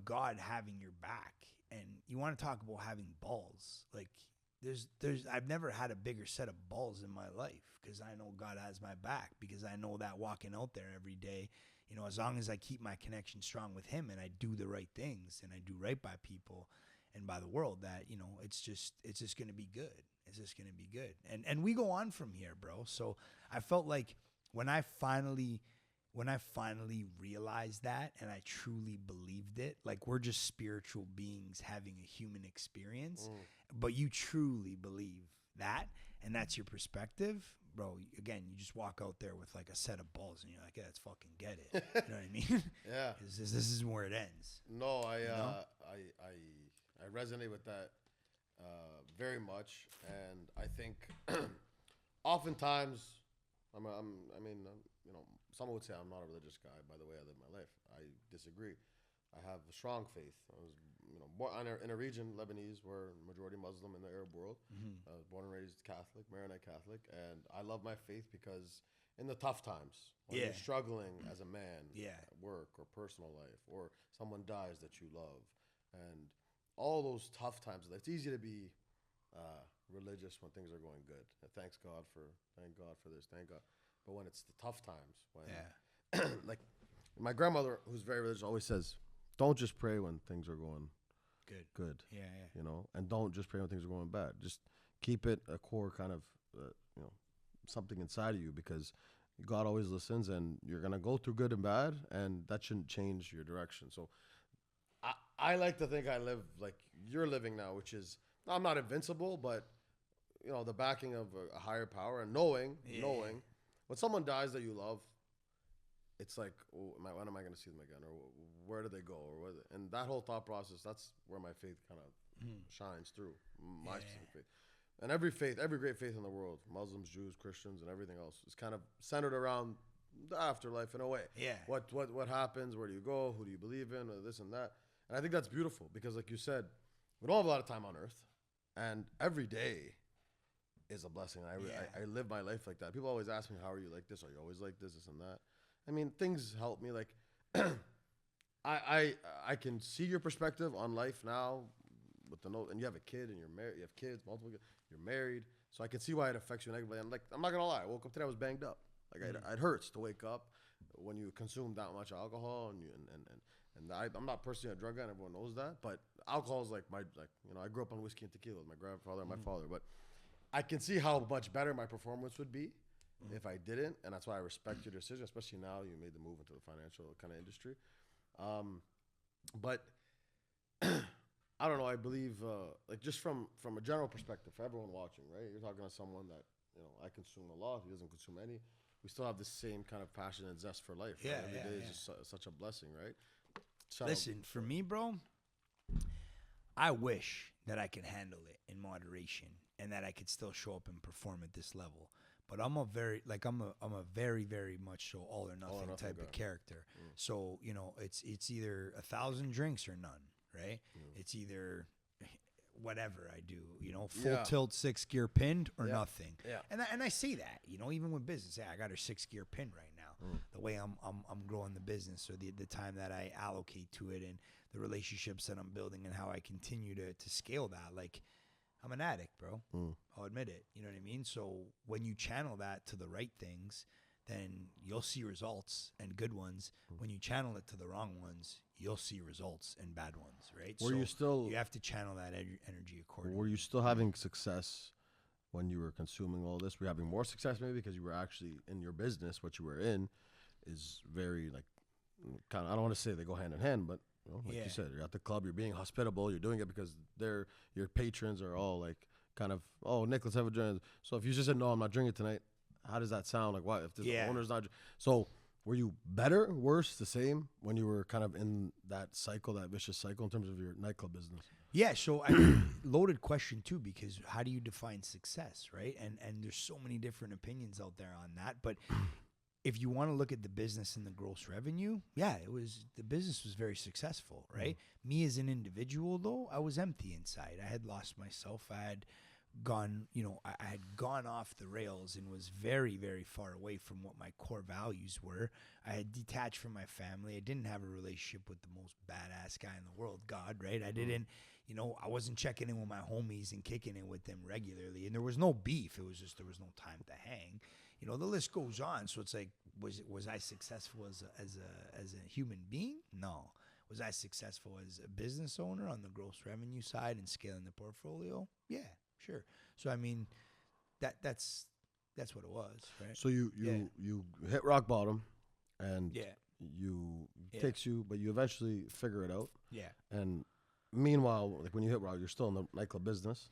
God having your back, and you want to talk about having balls. Like I've never had a bigger set of balls in my life, because I know God has my back, because I know that walking out there every day, you know, as long as I keep my connection strong with him and I do the right things and I do right by people and by the world, that, you know, it's just going to be good. It's just going to be good. And we go on from here, bro. So I felt like when I finally realized that, and I truly believed it, like we're just spiritual beings having a human experience, but you truly believe that, and that's your perspective, bro. Again, you just walk out there with like a set of balls, and you're like, yeah, let's fucking get it. You know what I mean? Yeah. This is where it ends. No, I resonate with that very much, and I think oftentimes, you know, someone would say I'm not a religious guy by the way I live my life. I disagree. I have a strong faith. I was, you know, born in a region, Lebanese, we're majority Muslim in the Arab world. I was born and raised Catholic, Maronite Catholic, and I love my faith because in the tough times, when you're struggling as a man at work or personal life, or someone dies that you love, and all those tough times, it's easy to be religious when things are going good. Thank God for this, thank God. But when it's the tough times, when like my grandmother, who's very religious, always says, don't just pray when things are going good. Yeah. You know, and don't just pray when things are going bad. Just keep it a core kind of, you know, something inside of you, because God always listens, and you're going to go through good and bad, and that shouldn't change your direction. So I like to think I live like you're living now, which is, I'm not invincible, but, you know, the backing of a higher power, and knowing when someone dies that you love, it's like, when am I going to see them again? Or where do they go? And that whole thought process, that's where my faith kind of shines through, my specific faith. And every great faith in the world, Muslims, Jews, Christians, and everything else, is kind of centered around the afterlife in a way. Yeah. What happens? Where do you go? Who do you believe in? Or this and that. And I think that's beautiful, because like you said, we don't have a lot of time on earth, and every day is a blessing. I live my life like that. People always ask me, how are you like this? Are you always like this and that? I mean, things help me. Like, I can see your perspective on life now with the note, and you have a kid, and you're married. You have kids, multiple kids. You're married, So I can see why it affects you negatively. I'm not gonna lie. I woke up today, I was banged up. Like it hurts to wake up when you consume that much alcohol and I'm not personally a drug guy, and everyone knows that. But alcohol is like I grew up on whiskey and tequila with my grandfather and my father. But I can see how much better my performance would be if I didn't, and that's why I respect your decision, especially now you made the move into the financial kind of industry. But I don't know. I believe, like, just from a general perspective, for everyone watching, right? You're talking to someone that, I consume a lot. He doesn't consume any. We still have the same kind of passion and zest for life. Yeah, right? Every day is just such a blessing, right? Listen, for me, bro, I wish that I could handle it in moderation and that I could still show up and perform at this level. But I'm a very very much so all or nothing type of character. So, it's either 1,000 drinks or none, right? It's either whatever I do, full tilt 6-gear pinned or nothing. Yeah. And I say that, even with business, I got a 6-gear pin right now. The way I'm growing the business, or the time that I allocate to it, and the relationships that I'm building, and how I continue to scale that. Like, I'm an addict, bro. I'll admit it. You know what I mean? So when you channel that to the right things, then you'll see results, and good ones. When you channel it to the wrong ones, you'll see results and bad ones, right? You have to channel that energy accordingly. Were you still having success when you were consuming all this? Were you having more success maybe because you were actually in your business? What you were in is very, like, kind of, I don't want to say they go hand in hand, but you said, you're at the club, you're being hospitable, you're doing it because your patrons are all like kind of, oh, Nick, let's have a drink. So if you just said, no, I'm not drinking tonight, how does that sound? Like, what if the owner's not? So were you better, worse, the same when you were kind of in that cycle, that vicious cycle in terms of your nightclub business? Yeah, so loaded question too, because how do you define success, right? And there's so many different opinions out there on that, but if you want to look at the business and the gross revenue, the business was very successful, right? Me as an individual, though, I was empty inside. I had lost myself. I had gone, I had gone off the rails and was very, very far away from what my core values were. I had detached from my family. I didn't have a relationship with the most badass guy in the world, God, right? I didn't, I wasn't checking in with my homies and kicking it with them regularly. And there was no beef. It was just there was no time to hang. The list goes on. So it's like, was I successful as a human being? No. Was I successful as a business owner on the gross revenue side and scaling the portfolio? Yeah, sure. So I mean, that's what it was, right? So you hit rock bottom, and takes you, but you eventually figure it out. Yeah. And meanwhile, like when you hit rock, you're still in the nightclub business,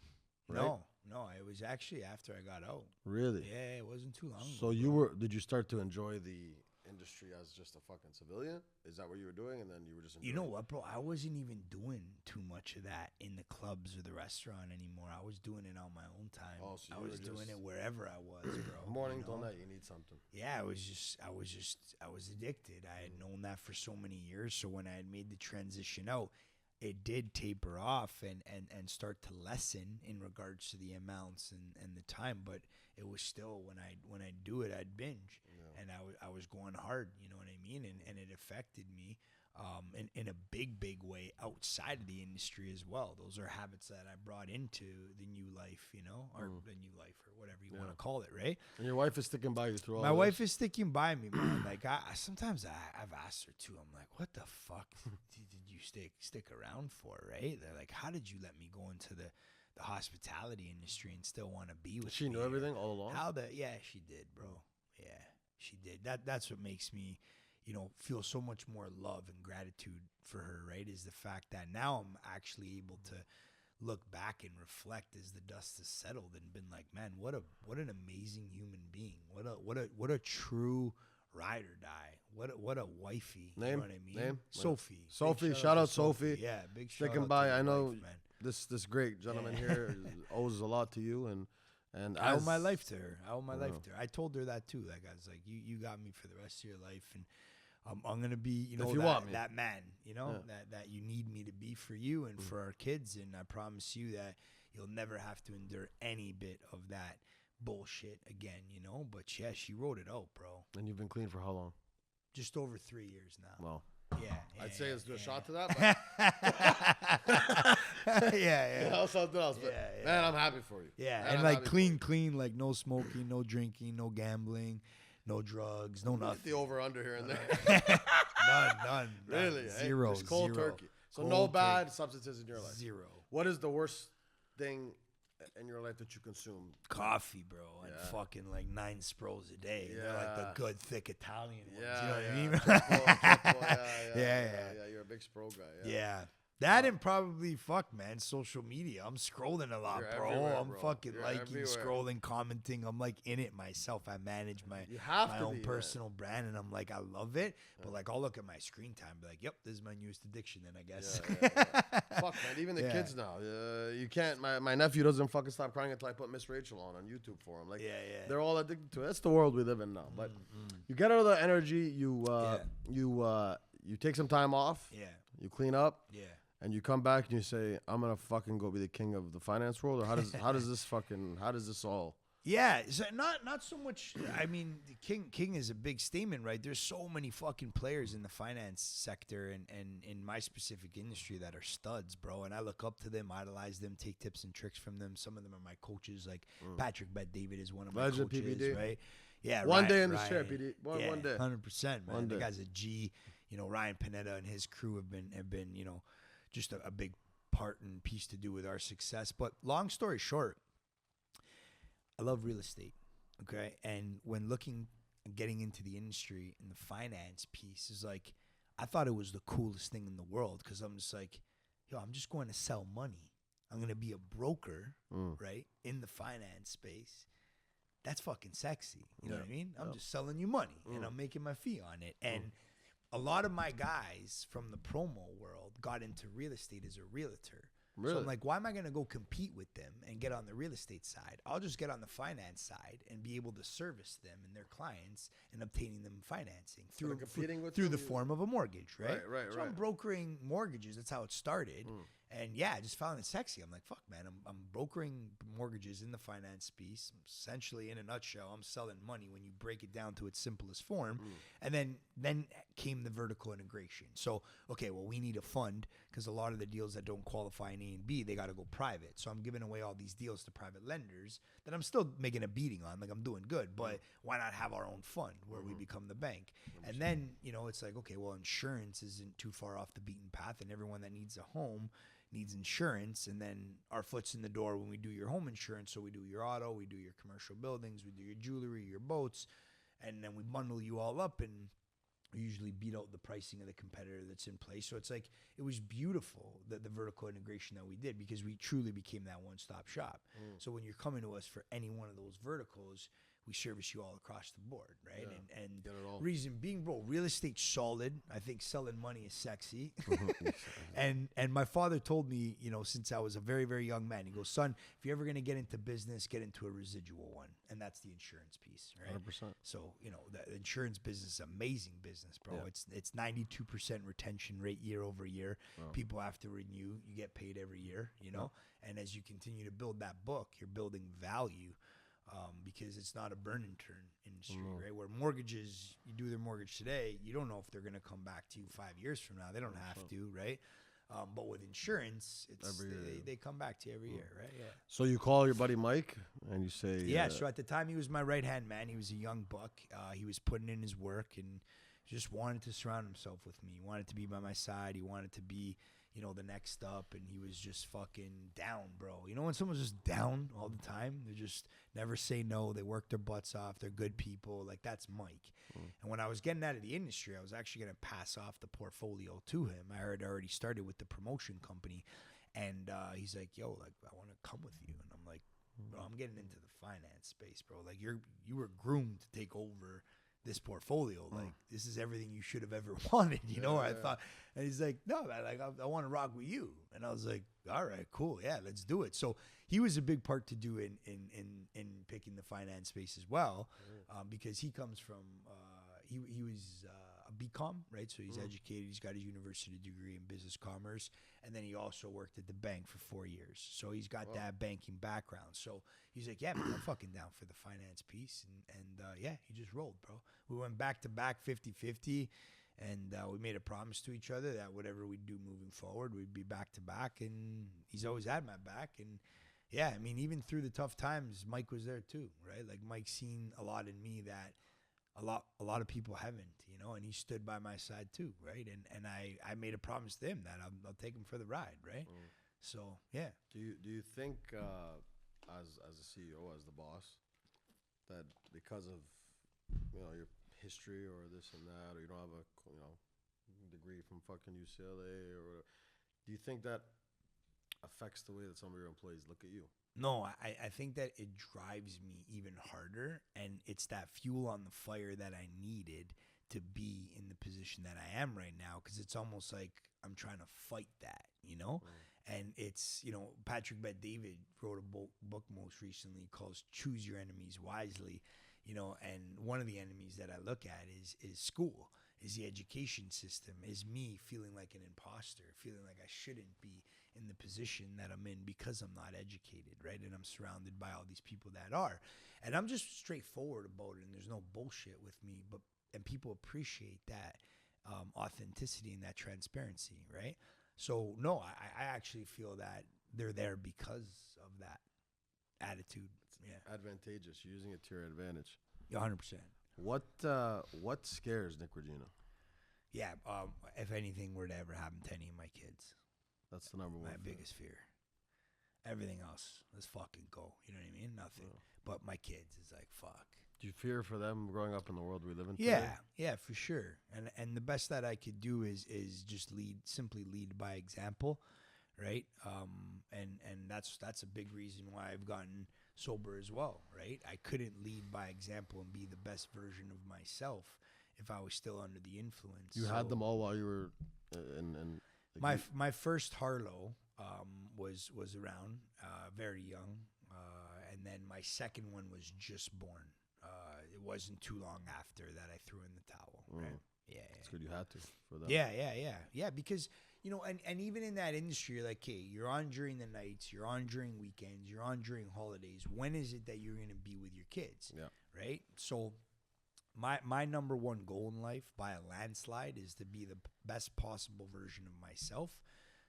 right? No, it was actually after I got out. Really? Yeah, it wasn't too long ago. So did you start to enjoy the industry as just a fucking civilian? Is that what you were doing? And then you were just enjoying You know what, bro? I wasn't even doing too much of that in the clubs or the restaurant anymore. I was doing it on my own time. Oh, so I was doing it wherever I was, bro. Morning till night, you need something. Yeah, I was addicted. I had known that for so many years. So when I had made the transition out, it did taper off and start to lessen in regards to the amounts and the time, but it was still, when I do it, I'd binge, and I was going hard, you know what I mean, and it affected me in a big way outside of the industry as well. Those are habits that I brought into the new life, or the new life, or whatever you want to call it, right? And your wife is sticking by you through all My wife is sticking by me, man. Like, sometimes I've asked her too. I'm like, what the fuck did you stick around for, right? They're like, how did you let me go into the hospitality industry and still want to be with me? She knew everything all along? Yeah, she did, bro. Yeah, she did. That's what makes me, feel so much more love and gratitude for her, right? Is the fact that now I'm actually able to look back and reflect as the dust has settled and been like, man, what an amazing human being. What a true ride or die. What a wifey. Name? You know what I mean? Name? Sophie. Sophie. Shout out Sophie. Yeah, big shout sticking out by. to I know wife, man. this great gentleman here owes a lot to you, and I owe my life to her. I told her that too. Like, I was like, you got me for the rest of your life, and I'm gonna be, that man, that you need me to be for you and for our kids, and I promise you that you'll never have to endure any bit of that bullshit again, But yeah, she wrote it out, bro. And you've been clean for how long? Just over 3 years now. Wow. Yeah, I'd say let's do a shot to that. But Yeah. You know, something else. But man, I'm happy for you. Yeah, Man, and I'm like happy clean, like no smoking, no drinking, no gambling, no drugs, no nothing. The over under here and there. None. Really? Zero. Just cold zero. turkey. So Cold no bad turkey. substances in your life. Zero. What is the worst thing in your life that you consume? Coffee, bro, and fucking like 9 spros a day. Yeah. They're like the good, thick Italian ones. You know what I mean? Yeah. You're a big spro guy. Yeah. That and probably man, social media. I'm scrolling a lot, bro. I'm fucking liking, scrolling, commenting. I'm like in it myself. I manage my own personal brand, and I'm like, I love it. But like, I'll look at my screen time, be like, yep, this is my newest addiction. Then I guess. Fuck, man. Even the kids now, you can't. My nephew doesn't fucking stop crying until I put Miss Rachel on YouTube for him. Like, they're all addicted to it. That's the world we live in now. But you get out of the energy. You take some time off. Yeah. You clean up. Yeah. And you come back and you say, I'm gonna fucking go be the king of the finance world, or how does this all? Yeah, so not so much. I mean, king is a big statement, right? There's so many fucking players in the finance sector and in my specific industry that are studs, bro. And I look up to them, idolize them, take tips and tricks from them. Some of them are my coaches, like Patrick Bet-David is one of my coaches, PBD. Right? Yeah, one day in the chair, PD. One day, 100%, man. The guy's a G. You know, Ryan Pineda and his crew have been you know, just a big part and piece to do with our success. But long story short, I love real estate, okay? And when looking and getting into the industry and the finance piece is like, I thought it was the coolest thing in the world because I'm just like, yo, I'm just going to sell money. I'm going to be a broker, right, in the finance space. That's fucking sexy. You know what I mean? I'm just selling you money and I'm making my fee on it. And a lot of my guys from the promo world got into real estate as a realtor. Really? So I'm like, why am I going to go compete with them and get on the real estate side? I'll just get on the finance side and be able to service them and their clients and obtaining them financing through the form of a mortgage, right? Right. So I'm brokering mortgages. That's how it started. And yeah, I just found it sexy. I'm like, fuck, man, I'm brokering mortgages in the finance space. Essentially, in a nutshell, I'm selling money when you break it down to its simplest form. And then came the vertical integration. So, okay, well, we need a fund because a lot of the deals that don't qualify in A and B, they got to go private. So I'm giving away all these deals to private lenders that I'm still making a beating on. Like, I'm doing good, but why not have our own fund where we become the bank? And then, you know, it's like, okay, well, insurance isn't too far off the beaten path, and everyone that needs a home needs insurance. And then our foot's in the door when we do your home insurance. So we do your auto, we do your commercial buildings, we do your jewelry, your boats, and then we bundle you all up and we usually beat out the pricing of the competitor that's in place. So it's like, it was beautiful that the vertical integration that we did because we truly became that one-stop shop. So when you're coming to us for any one of those verticals, we service you all across the board, right? Yeah, and reason being, bro, real estate's solid. I think selling money is sexy. and my father told me, you know, since I was a very, very young man, he goes, son, if you're ever going to get into business, get into a residual one. And that's the insurance piece, right? 100%. So, you know, the insurance business is amazing business, bro. Yeah. It's 92% retention rate year over year. Oh. People have to renew. You get paid every year, you know? Yeah. And as you continue to build that book, you're building value. Because it's not a burn and turn industry, right? Where mortgages, you do their mortgage today, you don't know if they're going to come back to you 5 years from now. They don't have to, right? But with insurance, it's they come back to you every year, right? Yeah. So you call your buddy Mike and you say... Yeah, so at the time, he was my right-hand man. He was a young buck. He was putting in his work and just wanted to surround himself with me. He wanted to be by my side. He wanted to be... you know, the next up, and he was just fucking down, bro. You know when someone's just down all the time? They just never say no. They work their butts off. They're good people. Like, that's Mike. And when I was getting out of the industry, I was actually going to pass off the portfolio to him. I had already started with the promotion company, and he's like, yo, like, I want to come with you. And I'm like, bro, I'm getting into the finance space, bro. Like, you were groomed to take over this portfolio. Like, this is everything you should have ever wanted, you know? I thought, and he's like, no, man, like, I want to rock with you. And I was like, all right, cool. Yeah, let's do it. So he was a big part to do in picking the finance space as well. Because he comes from, he was a BCom, right? So he's educated. He's got his university degree in business commerce. And then he also worked at the bank for 4 years. So he's got that banking background. So he's like, yeah, man, I'm fucking down for the finance piece. And yeah, he just rolled, bro. We went back to back 50-50. And we made a promise to each other that whatever we do moving forward, we'd be back to back. And he's always had my back. And yeah, I mean, even through the tough times, Mike was there too, right? Like Mike's seen a lot in me that a lot of people haven't, you know, and he stood by my side too, right? And I made a promise to him that I'll take him for the ride, right? So yeah. Do you think as a CEO, as the boss, that because of your history or this and that, or you don't have a degree from fucking UCLA or whatever, do you think that affects the way that some of your employees look at you? No, I think that it drives me even harder, and it's that fuel on the fire that I needed to be in the position that I am right now, because it's almost like I'm trying to fight that, you know? And it's, Patrick Bet-David wrote a book most recently called Choose Your Enemies Wisely, and one of the enemies that I look at is school, is the education system, is me feeling like an imposter, feeling like I shouldn't be in the position that I'm in because I'm not educated, right? And I'm surrounded by all these people that are. And I'm just straightforward about it, and there's no bullshit with me, and people appreciate that authenticity and that transparency, right? So, no, I actually feel that they're there because of that attitude. Yeah. Advantageous, using it to your advantage. 100%. What scares Nick Regina? Yeah, if anything were to ever happen to any of my kids. That's the number one. My biggest fear. Everything else, let's fucking go. You know what I mean? Nothing. Yeah. But my kids is like, fuck. Do you fear for them growing up in the world we live in today? Yeah, for sure. And the best that I could do is just simply lead by example, right? And that's a big reason why I've gotten sober as well, right? I couldn't lead by example and be the best version of myself if I was still under the influence. You had them all while you were in my first Harlow was around very young, and then my second one was just born. It wasn't too long after that I threw in the towel. Right? Yeah, it's good you had to for that. Yeah. Because and even in that industry, you're like, okay, you're on during the nights, you're on during weekends, you're on during holidays. When is it that you're going to be with your kids? Yeah. Right. So my number one goal in life by a landslide is to be the best possible version of myself,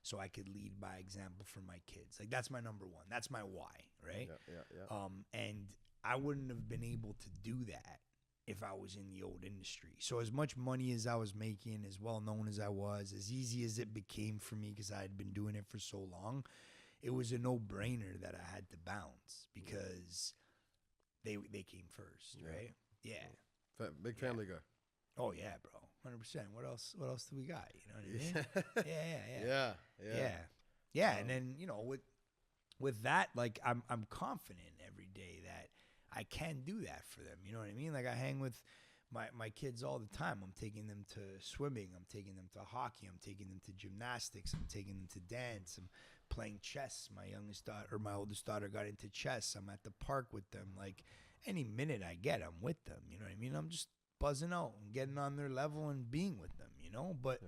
so I could lead by example for my kids. Like, that's my number one. That's my why, right? Yeah. And I wouldn't have been able to do that if I was in the old industry. So as much money as I was making, as well known as I was, as easy as it became for me because I had been doing it for so long, it was a no-brainer that I had to bounce because they came first, right? Yeah. Big family guy. Oh yeah, bro, 100%. What else do we got? You know what I mean? Yeah. And then with that, like I'm confident every day that I can do that for them. You know what I mean? Like, I hang with my kids all the time. I'm taking them to swimming. I'm taking them to hockey. I'm taking them to gymnastics. I'm taking them to dance. I'm playing chess. My oldest daughter got into chess. I'm at the park with them. Like, any minute I get, I'm with them. You know what I mean? I'm just buzzing out and getting on their level and being with them, But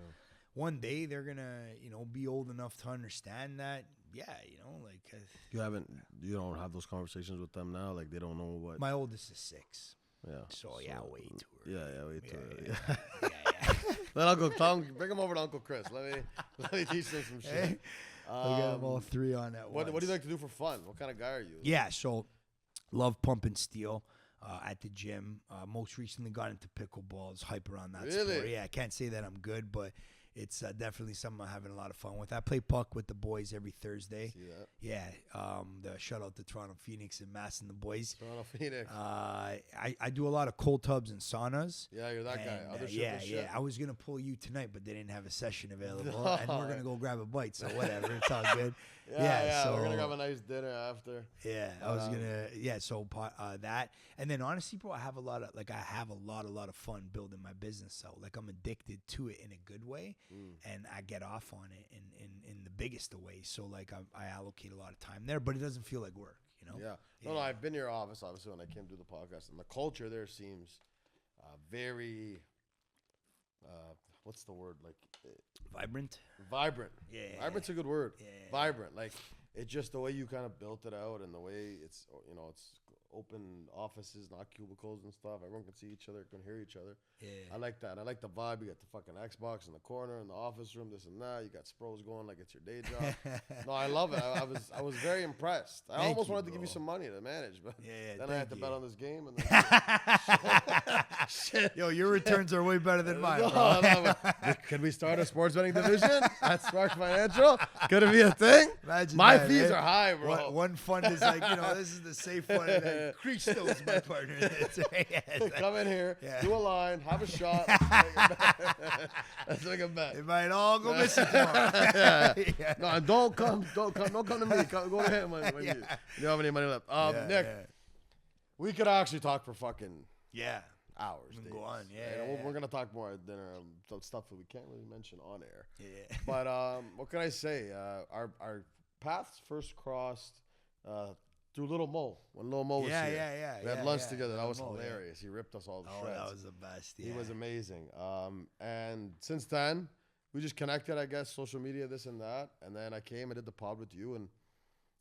one day they're going to, be old enough to understand that, you don't have those conversations with them now? Like, they don't know what? My oldest is 6. Yeah. So way too early. Way too early. Yeah. Let Uncle Tom, bring him over to Uncle Chris. Let me teach them some shit. I'll get them all 3 on at once. What do you like to do for fun? What kind of guy are you? Yeah, so love pumping steel at the gym. Most recently got into pickleball. I was hype around that sport. Yeah, I can't say that I'm good, but it's definitely something I'm having a lot of fun with. I play puck with the boys every Thursday. See that? Yeah. The shout out to Toronto Phoenix and Mass and the boys. Toronto Phoenix. I do a lot of cold tubs and saunas. Yeah, you're that guy. Other shit. I was gonna pull you tonight, but they didn't have a session available, and we're gonna go grab a bite. So whatever, it's all good. So we're gonna grab a nice dinner after. Yeah, I was gonna. Yeah, so that, and then honestly, bro, I have a lot of fun building my business. So like, I'm addicted to it in a good way. And I get off on it in the biggest of ways. So like, I allocate a lot of time there, but it doesn't feel like work, Yeah. No, I've been to your office, obviously, when I came to the podcast, and the culture there seems very, what's the word? Like, vibrant. Yeah. Vibrant's a good word. Yeah. Vibrant. Like, it's just the way you kind of built it out, and the way it's open offices, not cubicles and stuff. Everyone can see each other, can hear each other. Yeah. I like that. I like the vibe. You got the fucking Xbox in the corner in the office room, this and that. You got Spros going like it's your day job. No, I love it. I was very impressed. I almost wanted to give you some money to manage, but then I had to bet on this game. And then shit. Yo, your returns are way better than mine, bro. No, could we start a sports betting division at Spark Financial? Could it be a thing? Imagine my that, fees are high, bro. One fund is like, this is the safe fund. And Christo is my partner. Come in here, do a line, have a shot. Let's make a bet. It might all go missing tomorrow. No, don't come to me. Go to him when you don't have any money left. Nick, we could actually talk for fucking hours. Go on, We're gonna talk more at dinner. Stuff that we can't really mention on air. Yeah. But what can I say? Our paths first crossed through Little Mo when Little Mo was here. We had lunch together. That was hilarious. He ripped us all to shreds. That was the best. Yeah. He was amazing. And since then, we just connected, I guess, social media, this and that. And then I came and did the pod with you, and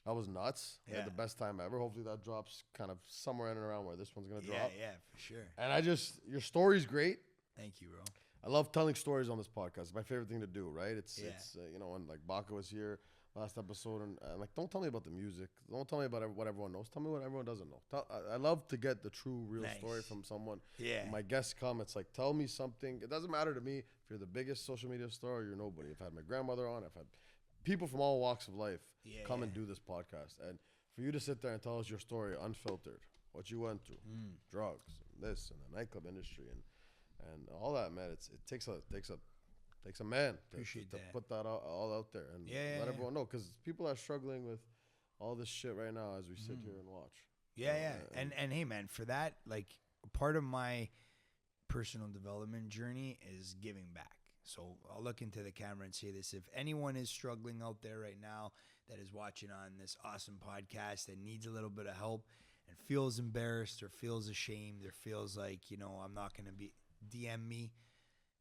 I was nuts. I had the best time ever. Hopefully that drops kind of somewhere in and around where this one's going to drop. Yeah, for sure. And your story's great. Thank you, bro. I love telling stories on this podcast. It's my favorite thing to do, right? It's when like Baca was here last episode, and I'm like, don't tell me about the music. Don't tell me about what everyone knows. Tell me what everyone doesn't know. I love to get the true, real story from someone. Yeah. When my guests come, it's like, tell me something. It doesn't matter to me if you're the biggest social media star or you're nobody. I've had my grandmother on. I've had people from all walks of life come and do this podcast. And for you to sit there and tell us your story unfiltered, what you went through, drugs, and this, and the nightclub industry, and all that, man, it takes a man to put that all out there and let everyone know, because people are struggling with all this shit right now as we sit here and watch. And hey, man, for that, like, part of my personal development journey is giving back. So I'll look into the camera and say this: if anyone is struggling out there right now that is watching on this awesome podcast that needs a little bit of help and feels embarrassed or feels ashamed or feels like, I'm not going to be, DM me.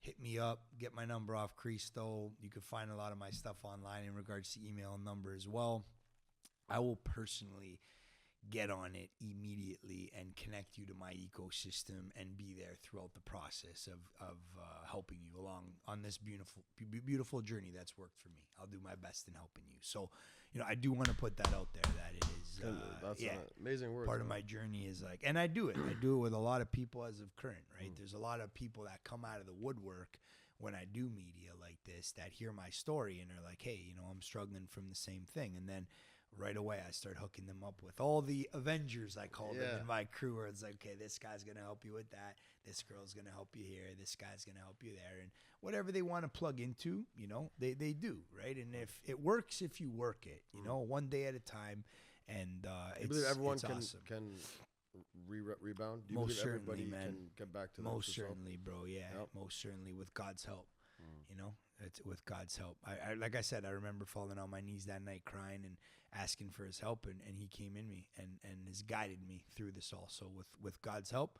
Hit me up, get my number off Christo. You can find a lot of my stuff online in regards to email and number as well. I will personally get on it immediately and connect you to my ecosystem and be there throughout the process of helping you along on this beautiful journey that's worked for me. I'll do my best in helping you. So, I do want to put that out there that it is that's an amazing word. Part of my journey is like, and I do it with a lot of people as of current, right? There's a lot of people that come out of the woodwork when I do media like this that hear my story and are like, hey, I'm struggling from the same thing. And then right away I start hooking them up with all the Avengers, I call them, in my crew, where it's like, okay, this guy's going to help you with that. This girl's going to help you here. This guy's going to help you there. And whatever they want to plug into, they do, right? And if it works, if you work it, one day at a time. And you believe everyone it's awesome. can rebound? Do you Most believe everybody certainly, man. can get back to that? Most certainly, bro. Yeah, most certainly with God's help. It's with God's help. I like I said, I remember falling on my knees that night crying and asking for his help, and he came in me and has guided me through this also with God's help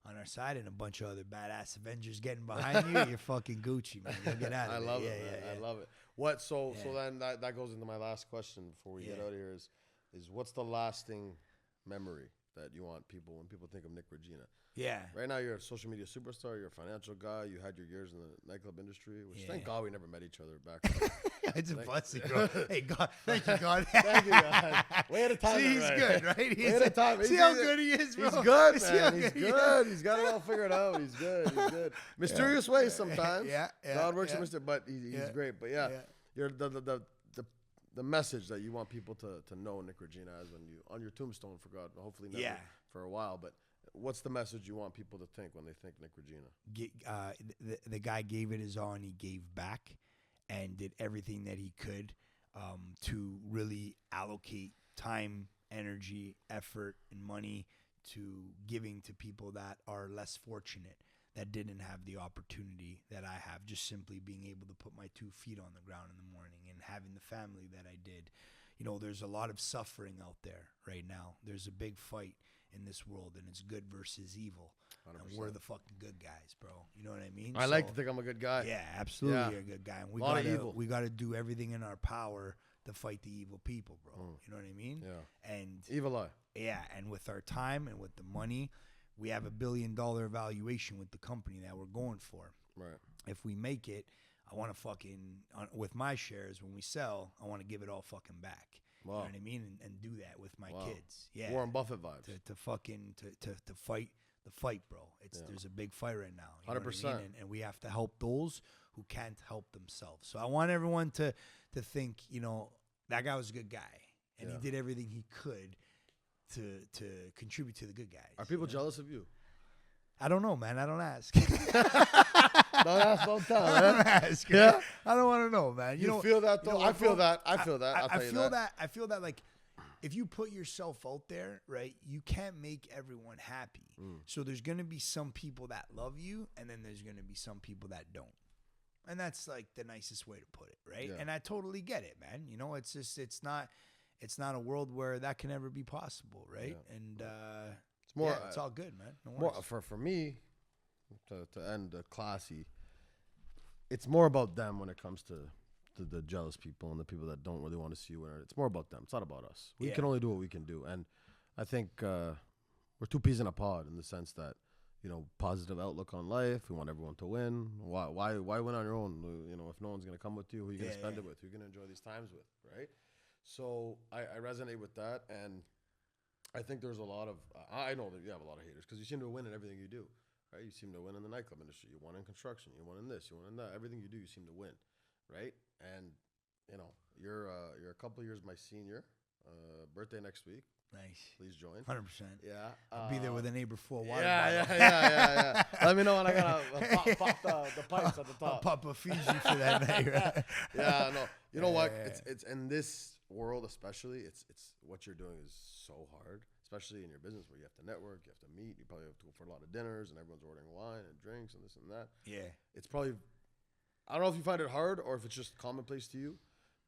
on our side and a bunch of other badass Avengers getting behind you. You're fucking Gucci, man. You'll get out of it. I love it, man. I love it. What? So then that goes into my last question before we get out of here is what's the lasting memory that you want people when people think of Nick Regina? Yeah. Right now, you're a social media superstar. You're a financial guy. You had your years in the nightclub industry, which thank God we never met each other back then. It's a blessing, bro. Hey, God. Thank you, God. Thank you, God. Way at a time. See, he's good, right? Way at a time. See how good he is, bro? He's good, man. He's good. He's got it all figured out. He's good. He's good. Mysterious ways sometimes. God works in mysterious, but he's great. But you're the message that you want people to know Nick Regina as when you on your tombstone, for God, hopefully never for a while, but what's the message you want people to think when they think Nick Regina? The guy gave it his all and he gave back and did everything that he could to really allocate time, energy, effort, and money to giving to people that are less fortunate, that didn't have the opportunity that I have, just simply being able to put my 2 feet on the ground in the morning and having the family that I did. There's a lot of suffering out there right now. There's a big fight in this world, and it's good versus evil. 100%. And we're the fucking good guys, bro. You know what I mean? I like to think I'm a good guy. Yeah, absolutely, you're a good guy. And we got to do everything in our power to fight the evil people, bro. You know what I mean? Yeah. And Evil eye. yeah, and with our time and with the money, we have $1 billion valuation with the company that we're going for. Right. If we make it, I want to fucking, with my shares, when we sell, I want to give it all fucking back. Wow. You know what I mean? And do that with my kids. Yeah. Warren Buffett vibes. To fucking, to fight the fight, bro. There's a big fight right now. You know 100%. what I mean? And we have to help those who can't help themselves. So I want everyone to think, you know, that guy was a good guy. And he did everything he could to contribute to the good guys. Are people jealous of you? I don't know, man. I don't ask. Don't ask, don't tell. I don't ask. Yeah? I don't want to know, man. You feel that, though? I feel that. I feel that. I feel that. I feel that, like, if you put yourself out there, right, you can't make everyone happy. So there's going to be some people that love you, and then there's going to be some people that don't. And that's, like, the nicest way to put it, right? Yeah. And I totally get it, man. You know, it's just, it's not a world where that can ever be possible, right? Yeah. And it's more. it's all good, man. No More worries. for me, to end classy. It's more about them when it comes to the jealous people and the people that don't really want to see you win. It's more about them. It's not about us. We can only do what we can do. And I think we're two peas in a pod in the sense that, you know, positive outlook on life. We want everyone to win. Why win on your own? You know, if no one's going to come with you, who are you going to spend it with? Who are you going to enjoy these times with, right? So I resonate with that. And I think there's a lot of, I know that you have a lot of haters because you seem to win in everything you do, right? You seem to win in the nightclub industry. You won in construction. You won in this. You won in that. Everything you do, you seem to win, right? And, you know, you're a couple of years my senior. Birthday next week. Nice. Please join. 100%. Yeah. I'll be there with a neighbor for a water Yeah. Let me know when I gotta pop the pipes at the top. I'll pop a Fiji for that night, right? Yeah, no. You know what? It's in this world especially. It's what you're doing is so hard, especially in your business where you have to network, you have to meet, you probably have to go for a lot of dinners, and everyone's ordering wine and drinks and this and that. Yeah. It's probably. I don't know if you find it hard or if it's just commonplace to you.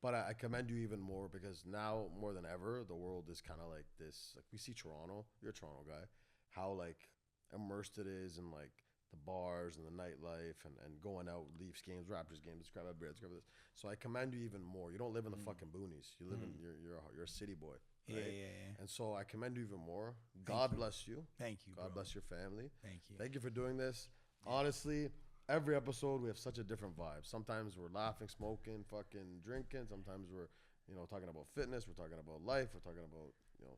But I commend you even more because now more than ever, the world is kind of like this. Like we see Toronto, you're a Toronto guy, how like immersed it is in like the bars and the nightlife and going out, Leafs games, Raptors games, grab a beer, grab this. So I commend you even more. You don't live in the fucking boonies. You live in you're a city boy. Right? Yeah. And so I commend you even more. God bless you. Thank you. God bless your family. Thank you. Thank you for doing this. Honestly. Every episode, we have such a different vibe. Sometimes we're laughing, smoking, fucking drinking. Sometimes we're, you know, talking about fitness. We're talking about life. We're talking about, you know,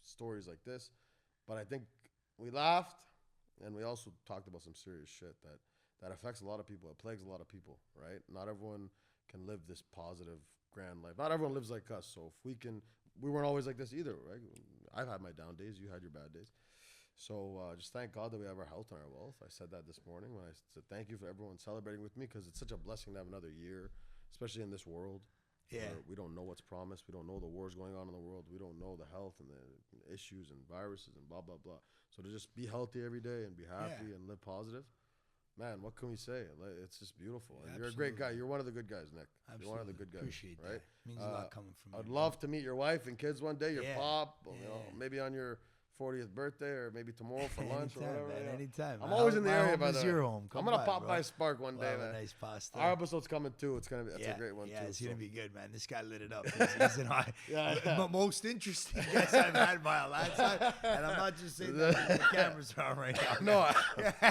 stories like this. But I think we laughed, and we also talked about some serious shit that affects a lot of people. It plagues a lot of people, right? Not everyone can live this positive, grand life. Not everyone lives like us. So if we can, we weren't always like this either, right? I've had my down days. You had your bad days. So just thank God that we have our health and our wealth. I said that this morning when I said thank you for everyone celebrating with me because it's such a blessing to have another year, especially in this world. Yeah. We don't know what's promised. We don't know the wars going on in the world. We don't know the health and the issues and viruses and blah, blah, blah. So to just be healthy every day and be happy and live positive, man, what can we say? It's just beautiful. And you're a great guy. You're one of the good guys, Nick. Absolutely. You're one of the good guys. Appreciate right? That. Means a lot coming from you. I'd love to meet your wife and kids one day, your pop, Yeah. you know, maybe on your 40th birthday or maybe tomorrow for lunch or whatever. Man, anytime. I'm always in the area, by the way. Your home. I'm gonna pop by Spark one day, man. Nice pasta. Our episode's coming too. It's gonna be that's a great one too. Yeah, it's gonna be good, man. This guy lit it up. He's most interesting guest I've had by a landslide, and I'm not just saying that the cameras are on right now. No,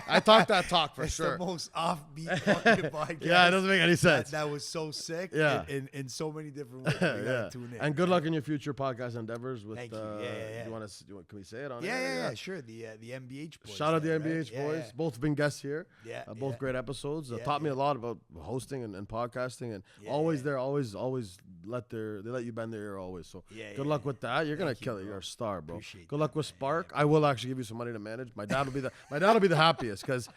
I talk that talk for sure. It's the most offbeat fucking podcast. Yeah, it doesn't make any sense. That was so sick. Yeah. in so many different ways. You gotta tune in. And good luck in your future podcast endeavors. With Thank you. Yeah. Can we say it on? Yeah, sure. The MBH boys. Shout out the MBH boys. Yeah. Both have been guests here. Yeah. Both great episodes. Taught me a lot about hosting and podcasting and always let you bend their ear always. So good luck with that. You're gonna kill it. You're a star, bro. Good luck with Spark. I will actually give you some money to manage. My dad will be the happiest because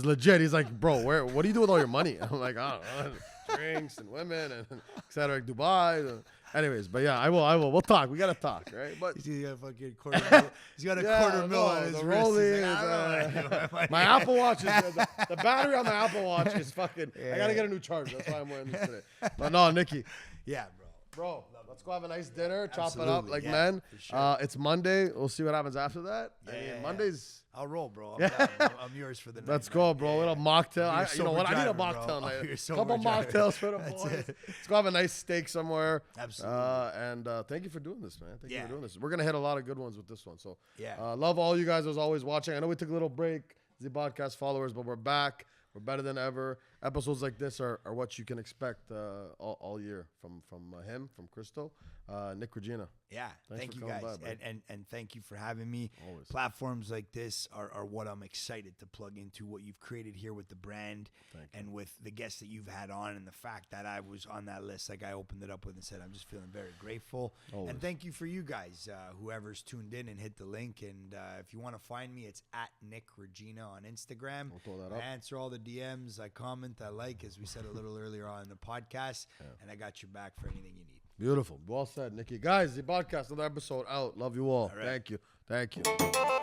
legit he's like, bro, what do you do with all your money? I'm like, I don't know, drinks and women and etc. Dubai. Anyways, but yeah, I will. We'll talk. We gotta talk, right? But he's got a fucking quarter mil. He's got a quarter mil on his wrist. My Apple Watch is the battery on my Apple Watch is fucking. I gotta get a new charger. That's why I'm wearing this today. But no, Nikki. Yeah, bro. Bro, let's go have a nice dinner, chop it up Absolutely, like yeah, men. for sure. It's Monday. We'll see what happens after that. Yeah. Mondays. I'll roll, bro. I'm down. I'm yours for the night. Let's go, bro. Yeah. Little mocktail. You know what? I need a Driver, mocktail bro. night. You're sober Couple driver. mocktails for the boys. Let's go have a nice steak somewhere. Absolutely. And thank you for doing this, man. Thank you Yeah. for doing this. We're gonna hit a lot of good ones with this one. So Yeah. love all you guys as always watching. I know we took a little break, Zbodcast followers, but we're back. We're better than ever. Episodes like this are what you can expect all year from him, from Christo, Nick Regina. Yeah, Thanks thank for you coming guys, by, and thank you for having me. Always. Platforms like this are what I'm excited to plug into. What you've created here with the brand, and with the guests that you've had on, and the fact that I was on that list. Like I opened it up with and said, I'm just feeling very grateful. Always. And thank you for you guys, whoever's tuned in and hit the link. And if you want to find me, it's at Nick Regina on Instagram. We'll throw that I up. answer all the DMs. I comment. I like, as we said a little earlier on in the podcast. And I got your back for anything you need. Beautiful. Well said, Nikki. Guys, Zbodcast, another episode out. Love you all. All right. Thank you.